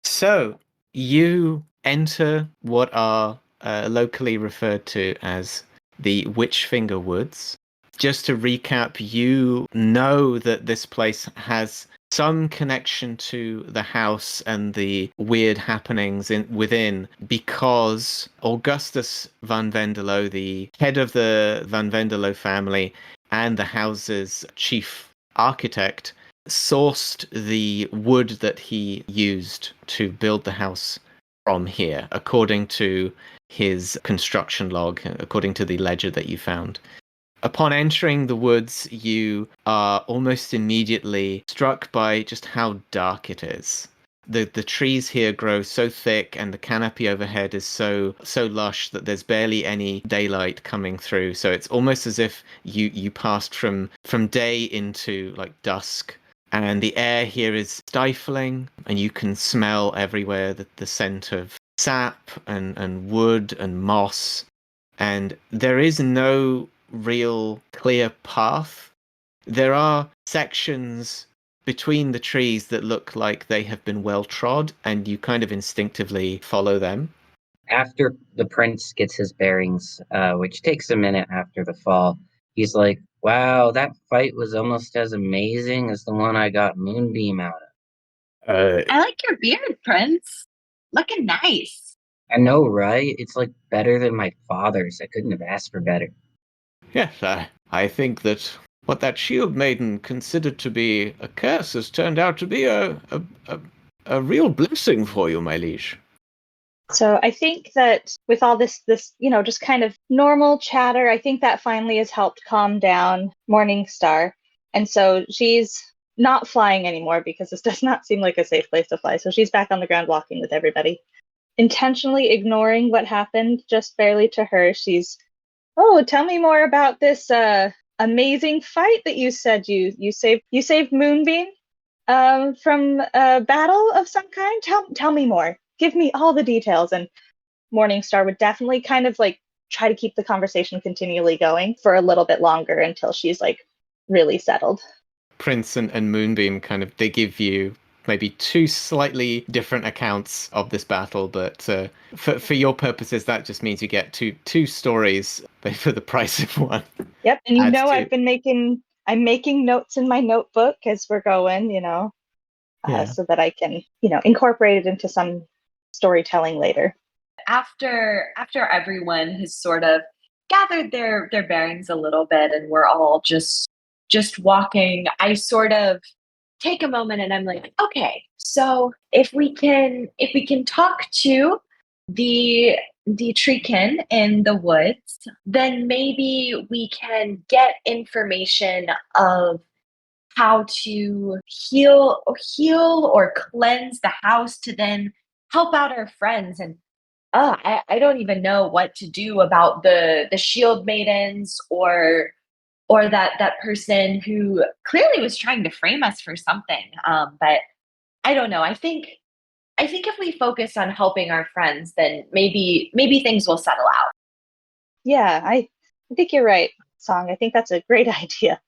So you enter what are locally referred to as the Witchfinger Woods. Just to recap, you know that this place has some connection to the house and the weird happenings within because Augustus van Vendelow, the head of the van Vendelow family and the house's chief architect, sourced the wood that he used to build the house from here, according to his construction log, according to the ledger that you found. Upon entering the woods, you are almost immediately struck by just how dark it is. The trees here grow so thick and the canopy overhead is so lush that there's barely any daylight coming through. So it's almost as if you passed from day into like dusk. And the air here is stifling, and you can smell everywhere the scent of sap and wood and moss. And there is no real clear path. There are sections between the trees that look like they have been well trod, and you kind of instinctively follow them. After the prince gets his bearings, which takes a minute after the fall, he's like, wow, that fight was almost as amazing as the one I got Moonbeam out of. I like your beard, Prince. Looking nice. I know, right? It's like better than my father's. I couldn't have asked for better. Yes, I think that what that shield maiden considered to be a curse has turned out to be a real blessing for you, my liege. So I think that with all this, just kind of normal chatter, I think that finally has helped calm down Morningstar. And so she's not flying anymore because this does not seem like a safe place to fly. So she's back on the ground walking with everybody, intentionally ignoring what happened just barely to her. She's, oh, tell me more about this amazing fight that you said you saved. You saved Moonbeam from a battle of some kind. Tell me more. Give me all the details. And Morningstar would definitely kind of like try to keep the conversation continually going for a little bit longer until she's like really settled. Prince and Moonbeam they give you maybe two slightly different accounts of this battle, but for your purposes, that just means you get two stories for the price of one. Yep, and I'm making notes in my notebook as we're going, so that I can, incorporate it into some storytelling later. After everyone has sort of gathered their bearings a little bit and we're all just walking, I sort of take a moment and I'm like, okay, so if we can talk to the treekin in the woods, then maybe we can get information of how to heal or cleanse the house to then help out our friends. And I don't even know what to do about the shield maidens or that person who clearly was trying to frame us for something. But I don't know. I think if we focus on helping our friends, then maybe things will settle out. Yeah, I think you're right, Song. I think that's a great idea.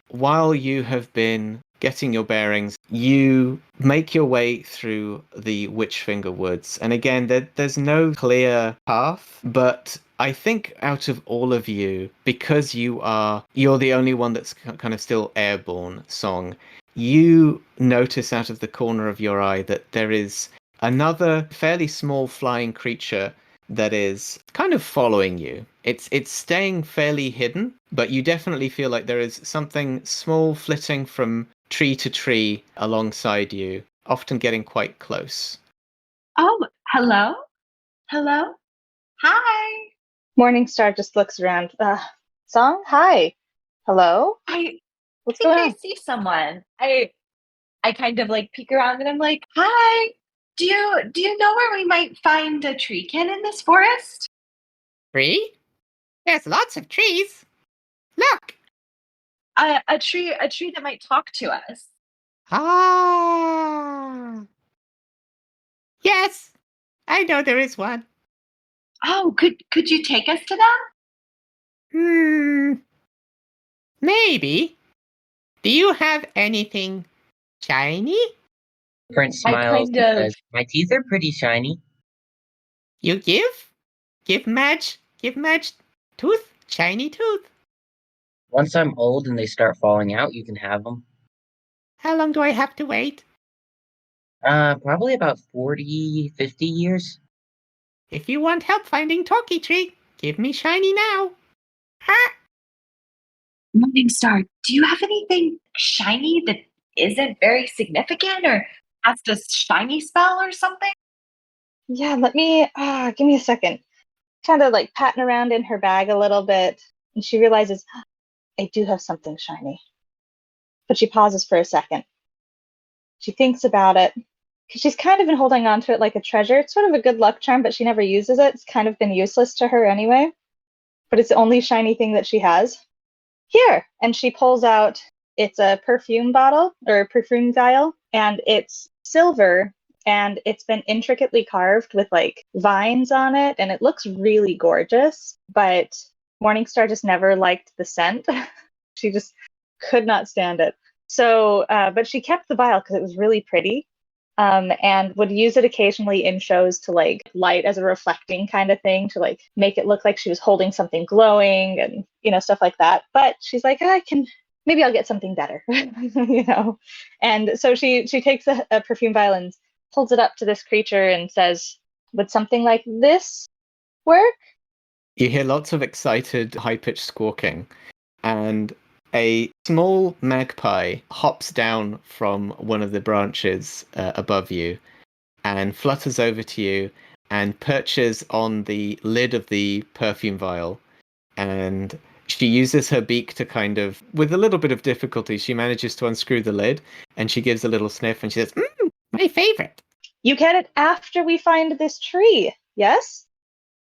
While you have been getting your bearings, you make your way through the Witchfinger Woods. And again, there's no clear path, but I think out of all of you, because you're the only one that's kind of still airborne, Song, you notice out of the corner of your eye that there is another fairly small flying creature that is kind of following you. It's staying fairly hidden, but you definitely feel like there is something small flitting from tree to tree alongside you, often getting quite close. Oh, hello? Hi. Morningstar just looks around. Song, hi. Hello? What's going on? I see someone. I kind of like peek around and I'm like, hi. Do you know where we might find a treekin in this forest? Tree? There's lots of trees. Look. A tree that might talk to us. Ah! Yes, I know there is one. Oh, could you take us to them? Maybe. Do you have anything shiny? Prince I smiles kind and of says, "My teeth are pretty shiny." You give? Give Madge tooth, shiny tooth. Once I'm old and they start falling out, you can have them. How long do I have to wait? Probably about 40, 50 years. If you want help finding Talkie Tree, give me shiny now. Ha! Morningstar, do you have anything shiny that isn't very significant or has this shiny spell or something? Yeah, let me give me a second. Kind of like patting around in her bag a little bit, and she realizes I do have something shiny. But she pauses for a second. She thinks about it. Because she's kind of been holding on to it like a treasure. It's sort of a good luck charm, but she never uses it. It's kind of been useless to her anyway. But it's the only shiny thing that she has. Here! And she pulls out, it's a perfume bottle or a perfume vial, and it's silver and it's been intricately carved with like vines on it, and it looks really gorgeous. But Morningstar just never liked the scent. She just could not stand it. So, but she kept the vial because it was really pretty, and would use it occasionally in shows to like light as a reflecting kind of thing to like make it look like she was holding something glowing and stuff like that. But she's like, I can maybe I'll get something better, And so she takes a perfume vial and holds it up to this creature and says, "Would something like this work?" You hear lots of excited, high-pitched squawking, and a small magpie hops down from one of the branches above you and flutters over to you and perches on the lid of the perfume vial. And she uses her beak to kind of, with a little bit of difficulty, she manages to unscrew the lid, and she gives a little sniff and she says, my favorite. You get it after we find this tree, yes?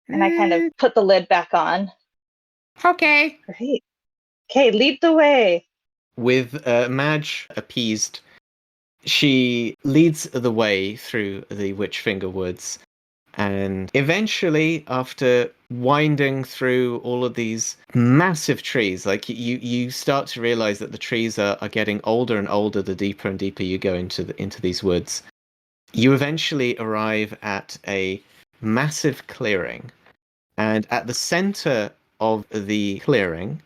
And I kind of put the lid back on. Okay. Great. Okay, lead the way. With Madge appeased, she leads the way through the Witchfinger Woods, and eventually, after winding through all of these massive trees, like you start to realize that the trees are getting older and older the deeper and deeper you go into these woods. You eventually arrive at a massive clearing, and at the center of the clearing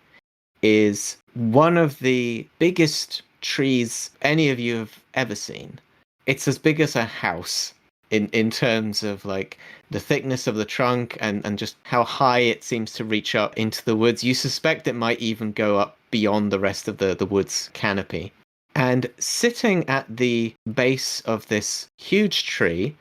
is one of the biggest trees any of you have ever seen. It's as big as a house in terms of like the thickness of the trunk and just how high it seems to reach up into the woods. You suspect it might even go up beyond the rest of the wood's canopy. And sitting at the base of this huge tree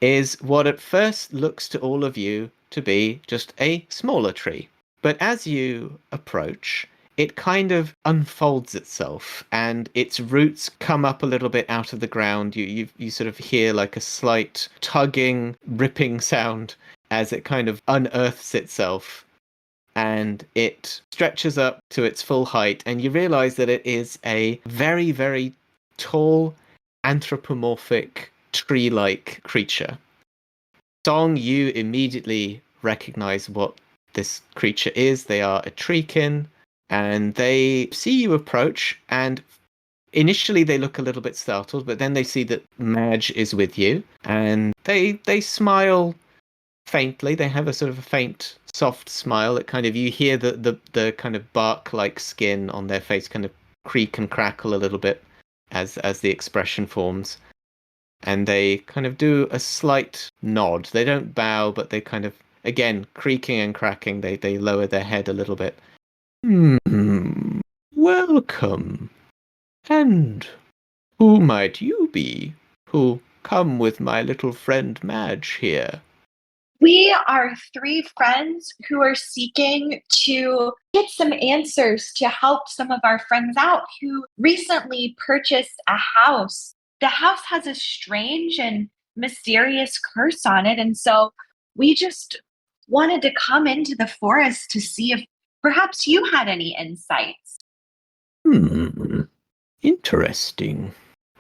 is what at first looks to all of you to be just a smaller tree. But as you approach, it kind of unfolds itself and its roots come up a little bit out of the ground. You sort of hear like a slight tugging, ripping sound as it kind of unearths itself, and it stretches up to its full height, and you realize that it is a very, very tall, anthropomorphic, tree-like creature. Song, you immediately recognize what this creature is. They are a treekin, and they see you approach, and initially they look a little bit startled, but then they see that Madge is with you, and they smile faintly. They have a sort of a faint, soft smile. It kind of, you hear the kind of bark-like skin on their face kind of creak and crackle a little bit as the expression forms. And they kind of do a slight nod. They don't bow, but they kind of, again, creaking and cracking, they lower their head a little bit. Welcome. And who might you be who come with my little friend Madge here? We are three friends who are seeking to get some answers to help some of our friends out who recently purchased a house. The house has a strange and mysterious curse on it, and so we just wanted to come into the forest to see if perhaps you had any insights. Interesting.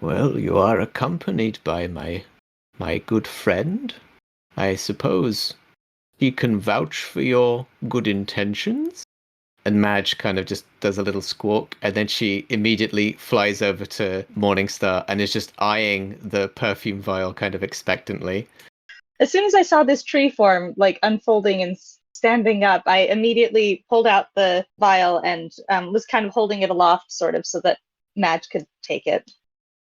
Well, you are accompanied by my good friend. I suppose he can vouch for your good intentions. And Madge kind of just does a little squawk, and then she immediately flies over to Morningstar and is just eyeing the perfume vial kind of expectantly. As soon as I saw this tree form, like unfolding and standing up, I immediately pulled out the vial and was kind of holding it aloft, sort of, so that Madge could take it.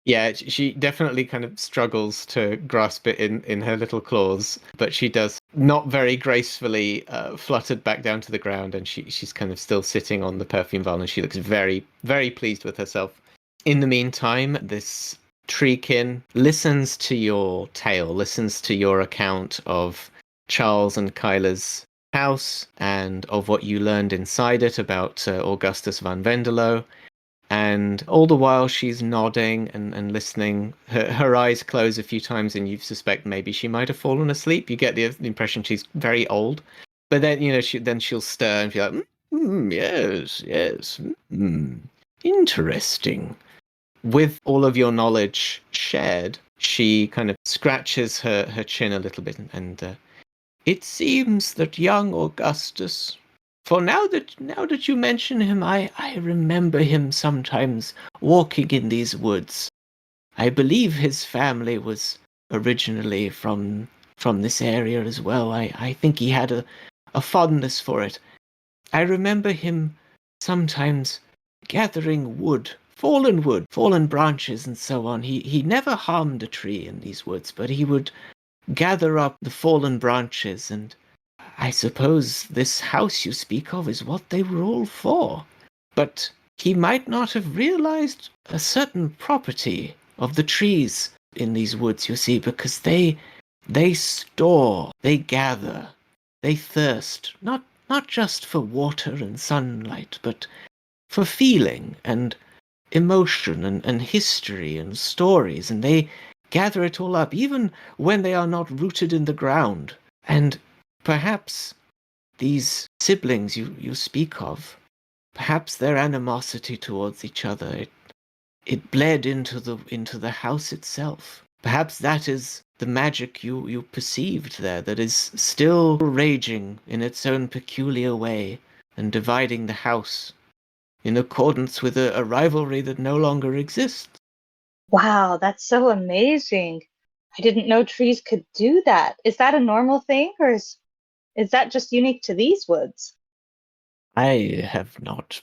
Yeah, she definitely kind of struggles to grasp it in her little claws, but she does not very gracefully fluttered back down to the ground, and she's kind of still sitting on the perfume vial, and she looks very, very pleased with herself. In the meantime, this treekin listens to your tale, listens to your account of Charles and Kyla's house and of what you learned inside it about Augustus van Vendelow. And all the while she's nodding and listening. Her eyes close a few times, and you suspect maybe she might have fallen asleep. You get the impression she's very old. But then, she'll stir and be like, yes, yes, interesting. With all of your knowledge shared, she kind of scratches her chin a little bit, and it seems that young Augustus, for now that you mention him, I remember him sometimes walking in these woods. I believe his family was originally from this area as well. I think he had a fondness for it. I remember him sometimes gathering wood, fallen branches and so on. He never harmed a tree in these woods, but he would gather up the fallen branches, and I suppose this house you speak of is what they were all for. But he might not have realized a certain property of the trees in these woods, you see, because they store, they gather, they thirst, not just for water and sunlight, but for feeling and emotion and history and stories, and they gather it all up, even when they are not rooted in the ground. And perhaps these siblings you speak of, perhaps their animosity towards each other, it bled into the house itself. Perhaps that is the magic you perceived there, that is still raging in its own peculiar way and dividing the house in accordance with a rivalry that no longer exists. Wow, that's so amazing. I didn't know trees could do that. Is that a normal thing, or is that just unique to these woods? I have not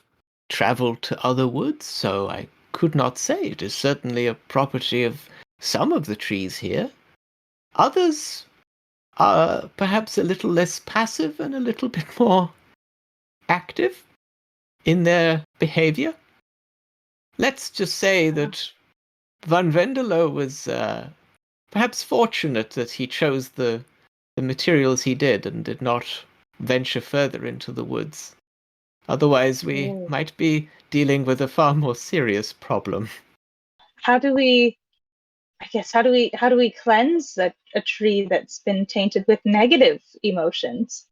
traveled to other woods, so I could not say. It is certainly a property of some of the trees here. Others are perhaps a little less passive and a little bit more active in their behavior. Let's just say that Van Vendelow was perhaps fortunate that he chose the materials he did and did not venture further into the woods. Otherwise, we might be dealing with a far more serious problem. How do we cleanse a tree that's been tainted with negative emotions?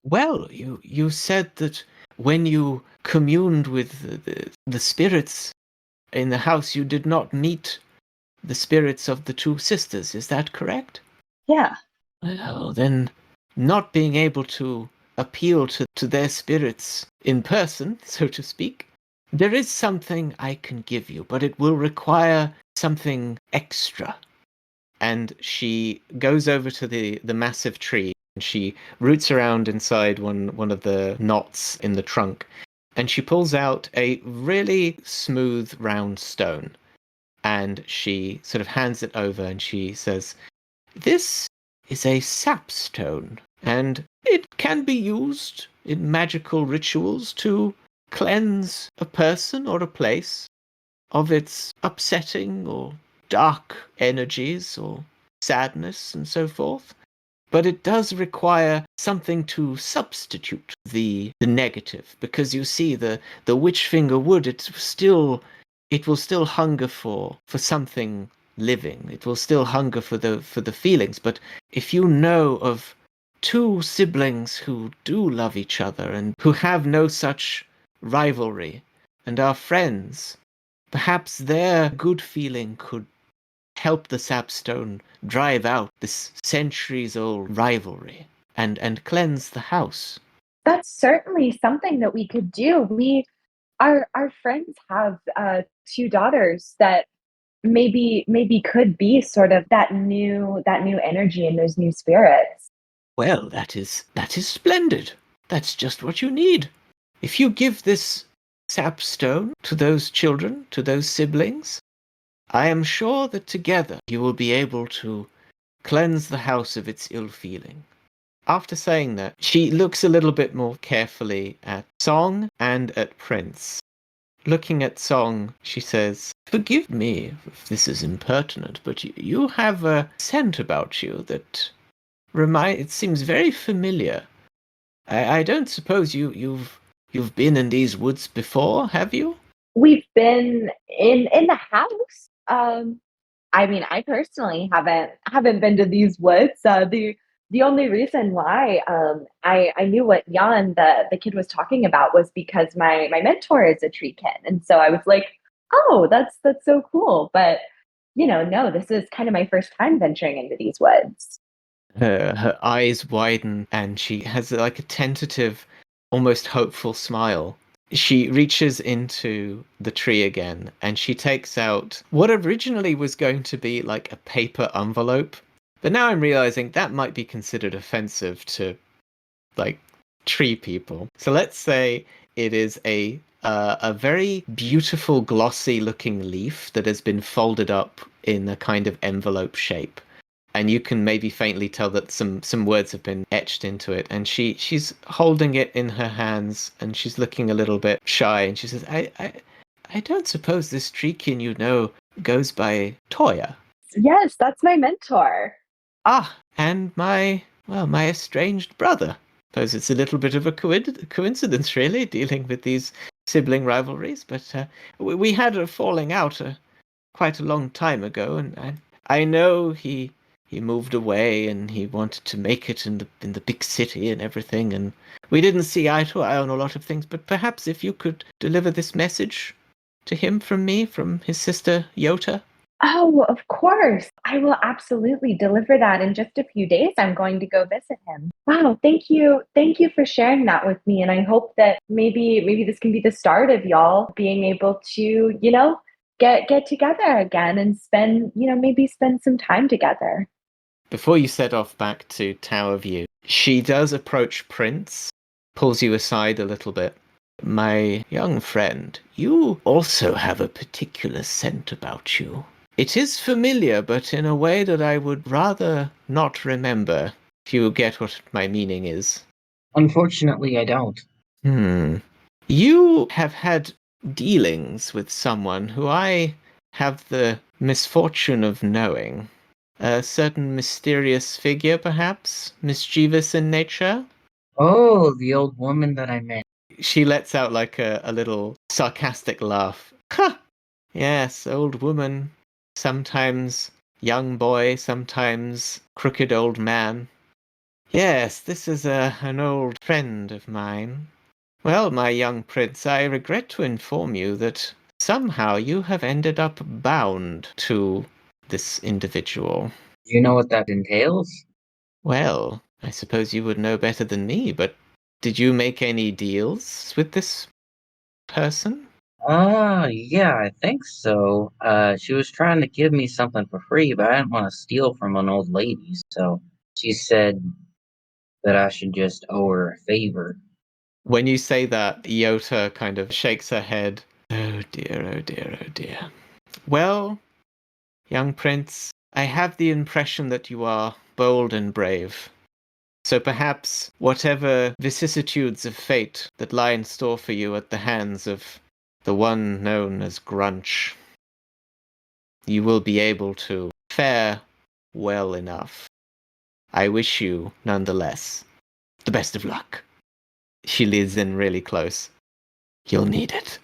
Well, you said that when you communed with the spirits in the house, you did not meet the spirits of the two sisters. Is that correct? Yeah. Well, then, not being able to appeal to their spirits in person, so to speak, there is something I can give you, but it will require something extra. And she goes over to the massive tree, and she roots around inside one of the knots in the trunk, and she pulls out a really smooth round stone, and she sort of hands it over, and she says, "This is a sapstone, and it can be used in magical rituals to cleanse a person or a place of its upsetting or dark energies or sadness and so forth. But it does require something to substitute the negative, because you see the witchfinger wood, it will still hunger for something living. It will still hunger for the feelings. But if you know of two siblings who do love each other and who have no such rivalry and are friends, Perhaps their good feeling could help the sapstone drive out this centuries-old rivalry and cleanse the house. That's certainly something that we could do. Our friends have two daughters that maybe could be sort of that new energy and those new spirits. Well, that is splendid. That's just what you need. If you give this sapstone to those children, to those siblings, I am sure that together you will be able to cleanse the house of its ill feeling. After saying that, she looks a little bit more carefully at Song and at Prince. Looking at Song, she says, "Forgive me if this is impertinent, but you have a scent about you that it seems very familiar. I don't suppose you've been in these woods before, have you?" We've been in the house. I mean, I personally haven't been to these woods. The only reason why I knew what Jan the kid was talking about was because my mentor is a treekin, and so I was like, oh, that's so cool. But no, this is kind of my first time venturing into these woods. Her eyes widen and she has like a tentative, almost hopeful smile. She reaches into the tree again and she takes out what originally was going to be like a paper envelope. But now I'm realizing that might be considered offensive to like tree people. So let's say it is a very beautiful, glossy looking leaf that has been folded up in a kind of envelope shape. And you can maybe faintly tell that some words have been etched into it. And she's holding it in her hands and she's looking a little bit shy. And she says, I don't suppose this treekin goes by Toya. Yes, that's my mentor. Ah, and my estranged brother. Suppose it's a little bit of a coincidence, really, dealing with these sibling rivalries. But we had a falling out quite a long time ago, and I know he moved away and he wanted to make it in the big city and everything, and we didn't see eye to eye on a lot of things. But perhaps if you could deliver this message to him from me, from his sister Yota. Oh, of course. I will absolutely deliver that in just a few days. I'm going to go visit him. Wow, thank you. Thank you for sharing that with me. And I hope that maybe this can be the start of y'all being able to, get together again and maybe spend some time together. Before you set off back to Tower View, she does approach Prince, pulls you aside a little bit. My young friend, you also have a particular scent about you. It is familiar, but in a way that I would rather not remember, if you get what my meaning is. Unfortunately, I don't. You have had dealings with someone who I have the misfortune of knowing. A certain mysterious figure, perhaps? Mischievous in nature? Oh, the old woman that I met. She lets out like a little sarcastic laugh. Ha! Yes, old woman. Sometimes young boy, sometimes crooked old man. Yes, this is an old friend of mine. Well, my young prince, I regret to inform you that somehow you have ended up bound to this individual. Do you know what that entails? Well, I suppose you would know better than me, but did you make any deals with this person? Yeah, I think so. She was trying to give me something for free, but I didn't want to steal from an old lady, so she said that I should just owe her a favor. When you say that, Iota kind of shakes her head. Oh dear, oh dear, oh dear. Well, young prince, I have the impression that you are bold and brave. So perhaps whatever vicissitudes of fate that lie in store for you at the hands of the one known as Grunch, you will be able to fare well enough. I wish you, nonetheless, the best of luck. She leans in really close. You'll need it.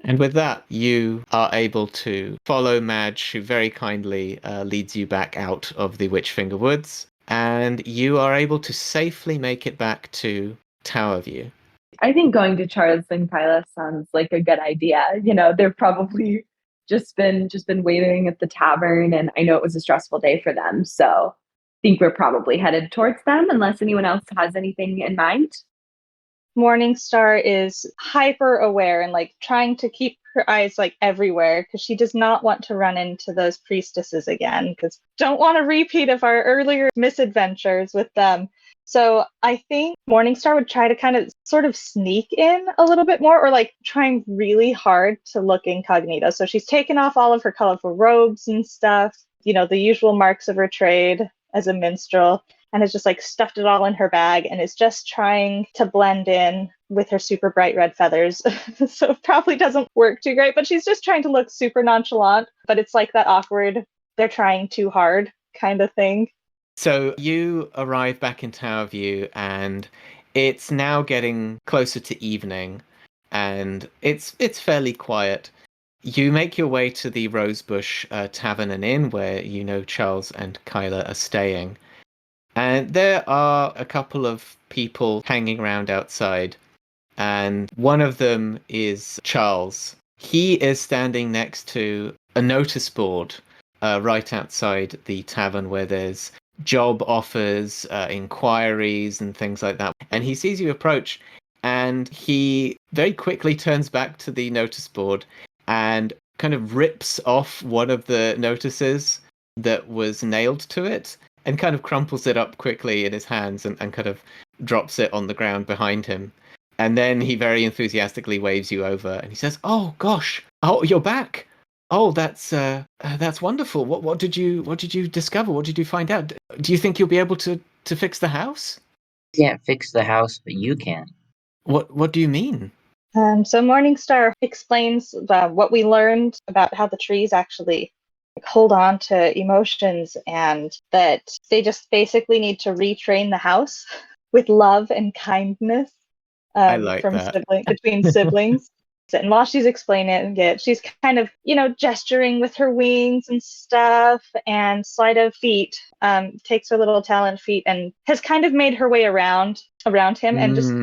And with that, you are able to follow Madge, who very kindly leads you back out of the Witchfinger Woods, and you are able to safely make it back to Tower View. I think going to Charles and Kyla sounds like a good idea. They've probably just been waiting at the tavern, and I know it was a stressful day for them. So I think we're probably headed towards them unless anyone else has anything in mind. Morningstar is hyper aware and like trying to keep her eyes like everywhere because she does not want to run into those priestesses again because don't want a repeat of our earlier misadventures with them. So I think Morningstar would try to kind of sort of sneak in a little bit more or like trying really hard to look incognito. So she's taken off all of her colorful robes and stuff, the usual marks of her trade as a minstrel, and has just like stuffed it all in her bag and is just trying to blend in with her super bright red feathers. So it probably doesn't work too great, but she's just trying to look super nonchalant, but it's like that awkward, they're trying too hard kind of thing. So you arrive back in Tower View, and it's now getting closer to evening, and it's fairly quiet. You make your way to the Rosebush Tavern and Inn, where Charles and Kyla are staying. And there are a couple of people hanging around outside, and one of them is Charles. He is standing next to a notice board right outside the tavern where there's job offers, inquiries, and things like that. And he sees you approach, and he very quickly turns back to the notice board and kind of rips off one of the notices that was nailed to it and kind of crumples it up quickly in his hands and kind of drops it on the ground behind him. And then he very enthusiastically waves you over and he says, "Oh gosh, oh you're back. Oh, that's wonderful. What did you discover? What did you find out? Do you think you'll be able to fix the house?" Can't fix the house, but you can. What do you mean? So Morningstar explains what we learned about how the trees actually hold on to emotions and that they just basically need to retrain the house with love and kindness I like from that. between siblings. And while she's explaining it, she's kind of, gesturing with her wings and stuff, and sleight of feet, takes her little talent feet and has kind of made her way around him and just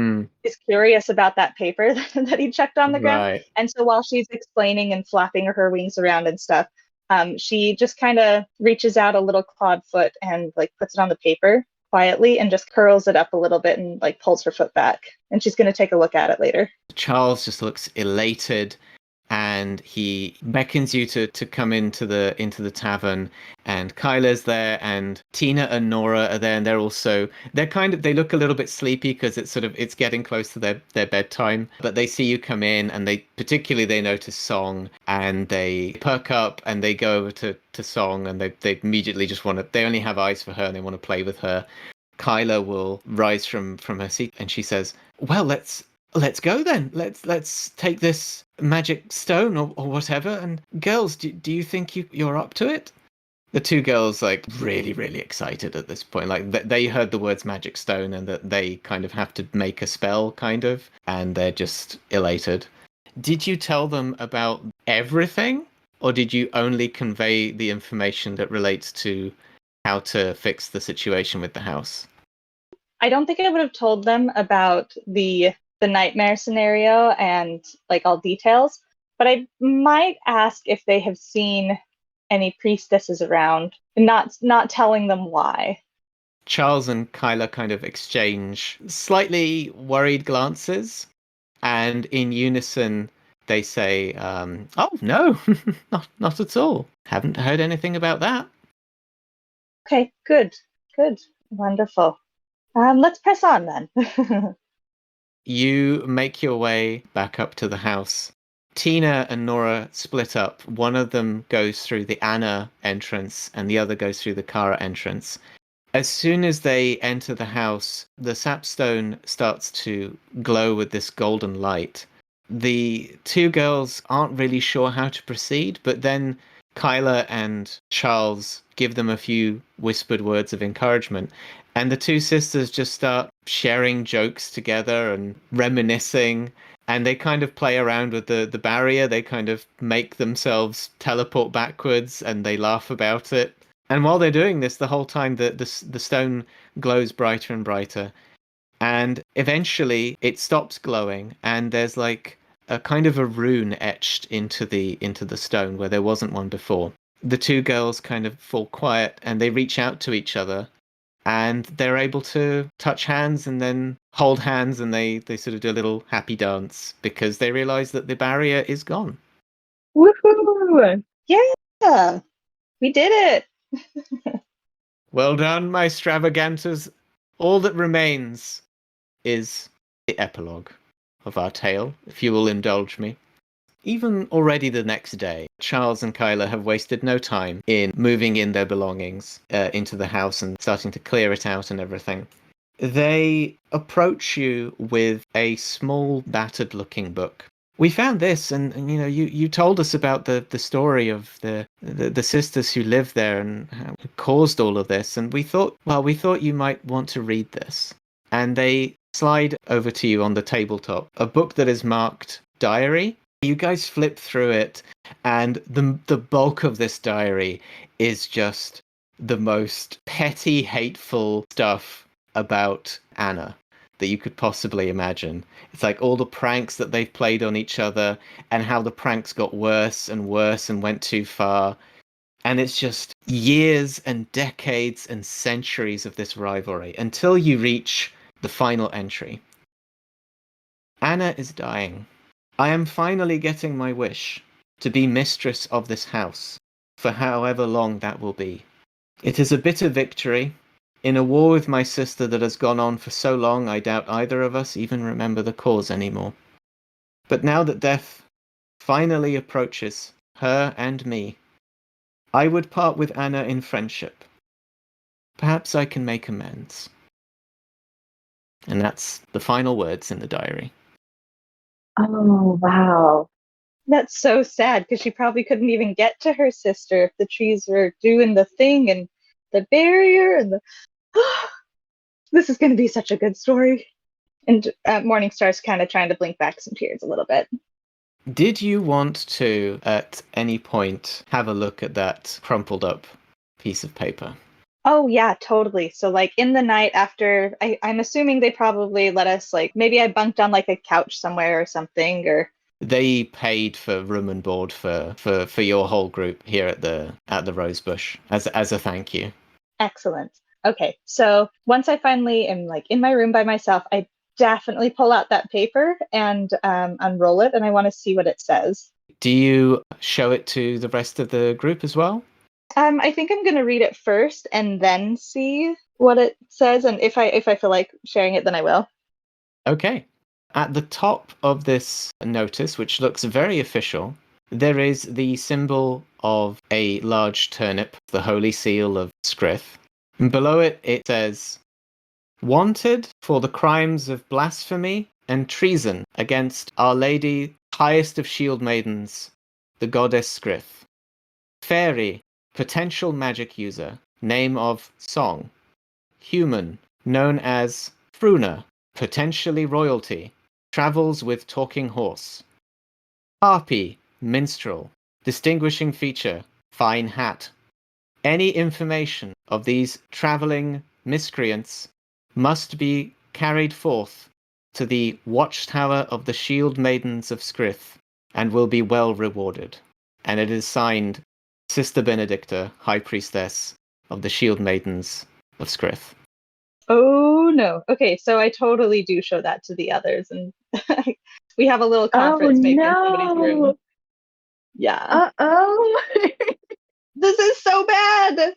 is curious about that paper that he checked on the ground. Right. And so while she's explaining and flapping her wings around and stuff, she just kind of reaches out a little clawed foot and like puts it on the paper quietly and just curls it up a little bit and like pulls her foot back. And she's going to take a look at it later. Charles just looks elated, and he beckons you to come into the tavern, and Kyla's there, and Tina and Nora are there, and they look a little bit sleepy because it's getting close to their bedtime, but they see you come in, and they notice Song, and they perk up and they go over to Song, and they immediately just they only have eyes for her and they want to play with her. Kyla will rise from her seat and she says, "Well, let's go then. Let's take this magic stone or whatever. And girls, do you think you're up to it?" The two girls like really, really excited at this point. Like they heard the words magic stone and that they kind of have to make a spell kind of, and they're just elated. Did you tell them about everything, or did you only convey the information that relates to how to fix the situation with the house? I don't think I would have told them about the nightmare scenario and like all details, but I might ask if they have seen any priestesses around, not telling them why. Charles and Kyla kind of exchange slightly worried glances, and in unison they say, "Oh no, not at all. Haven't heard anything about that." Okay, good, wonderful. Let's press on then. You make your way back up to the house. Tina and Nora split up. One of them goes through the Anna entrance and the other goes through the Kara entrance. As soon as they enter the house, the sapstone starts to glow with this golden light. The two girls aren't really sure how to proceed, but then Kyla and Charles give them a few whispered words of encouragement. And the two sisters just start sharing jokes together and reminiscing. And they kind of play around with the barrier. They kind of make themselves teleport backwards and they laugh about it. And while they're doing this, the whole time the stone glows brighter and brighter. And eventually it stops glowing, and there's like a kind of a rune etched into the stone where there wasn't one before. The two girls kind of fall quiet and they reach out to each other, and they're able to touch hands and then hold hands, and they sort of do a little happy dance because they realize that the barrier is gone. Woohoo! Yeah, we did it. Well done, my Stravagantes. All that remains is the epilogue of our tale, if you will indulge me. Even already the next day, Charles and Kyla have wasted no time in moving in their belongings into the house and starting to clear it out and everything. They approach you with a small, battered-looking book. We found this, and you know, you told us about the story of the sisters who lived there and how it caused all of this, and we thought you might want to read this. And they slide over to you on the tabletop a book that is marked Diary. You guys flip through it, and the bulk of this diary is just the most petty, hateful stuff about Anna that you could possibly imagine. It's like all the pranks that they've played on each other and how the pranks got worse and worse and went too far. And it's just years and decades and centuries of this rivalry until you reach the final entry. Anna is dying. I am finally getting my wish to be mistress of this house, for however long that will be. It is a bitter victory, in a war with my sister that has gone on for so long I doubt either of us even remember the cause anymore. But now that death finally approaches her and me, I would part with Anna in friendship. Perhaps I can make amends. And that's the final words in the diary. Oh, wow. That's so sad because she probably couldn't even get to her sister if the trees were doing the thing and the barrier and the. This is going to be such a good story. And Morningstar's kind of trying to blink back some tears a little bit. Did you want to, at any point, have a look at that crumpled up piece of paper? Oh, yeah, totally. So, like, in the night after, I'm assuming they probably let us, like, maybe I bunked on, like, a couch somewhere or something, or... They paid for room and board for your whole group here at the Rosebush as a thank you. Excellent. Okay, so once I finally am, like, in my room by myself, I definitely pull out that paper and unroll it, and I want to see what it says. Do you show it to the rest of the group as well? I think I'm going to read it first and then see what it says, and if I feel like sharing it, then I will. Okay. At the top of this notice, which looks very official, there is the symbol of a large turnip, the holy seal of Scrith. And below it, it says, "Wanted for the crimes of blasphemy and treason against Our Lady, highest of shield maidens, the goddess Scrith. Fairy, potential magic user, name of Song. Human, known as Fruner, potentially royalty, travels with talking horse. Harpy, minstrel, distinguishing feature, fine hat. Any information of these travelling miscreants must be carried forth to the watchtower of the shield maidens of Scrith, and will be well rewarded." And it is signed Sister Benedicta, High Priestess of the Shield Maidens of Scrith. Oh no. Okay, so I totally do show that to the others, and we have a little conference maybe in somebody's room. Yeah. Uh-oh. This is so bad.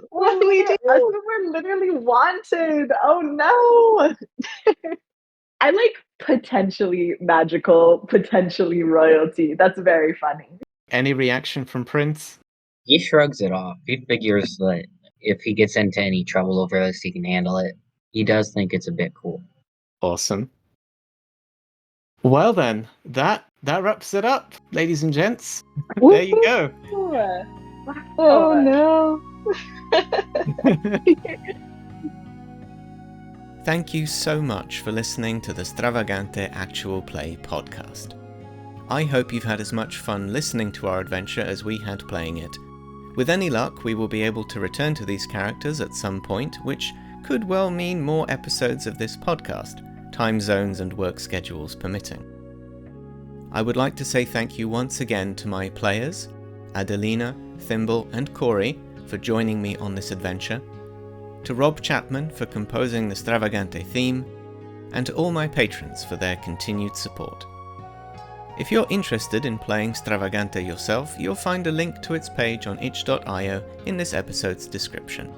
What do we do? We're literally wanted. Oh no. I like potentially magical, potentially royalty. That's very funny. Any reaction from Prince? He shrugs it off. He figures that if he gets into any trouble over this, he can handle it. He does think it's a bit cool. Awesome. Well then, that wraps it up, ladies and gents. There you go. Oh no. Thank you so much for listening to the Stravagante Actual Play podcast. I hope you've had as much fun listening to our adventure as we had playing it. With any luck, we will be able to return to these characters at some point, which could well mean more episodes of this podcast, time zones and work schedules permitting. I would like to say thank you once again to my players, Adelina, Thimble and Corey, for joining me on this adventure, to Rob Chapman for composing the Stravagante theme, and to all my patrons for their continued support. If you're interested in playing Stravagante yourself, you'll find a link to its page on itch.io in this episode's description.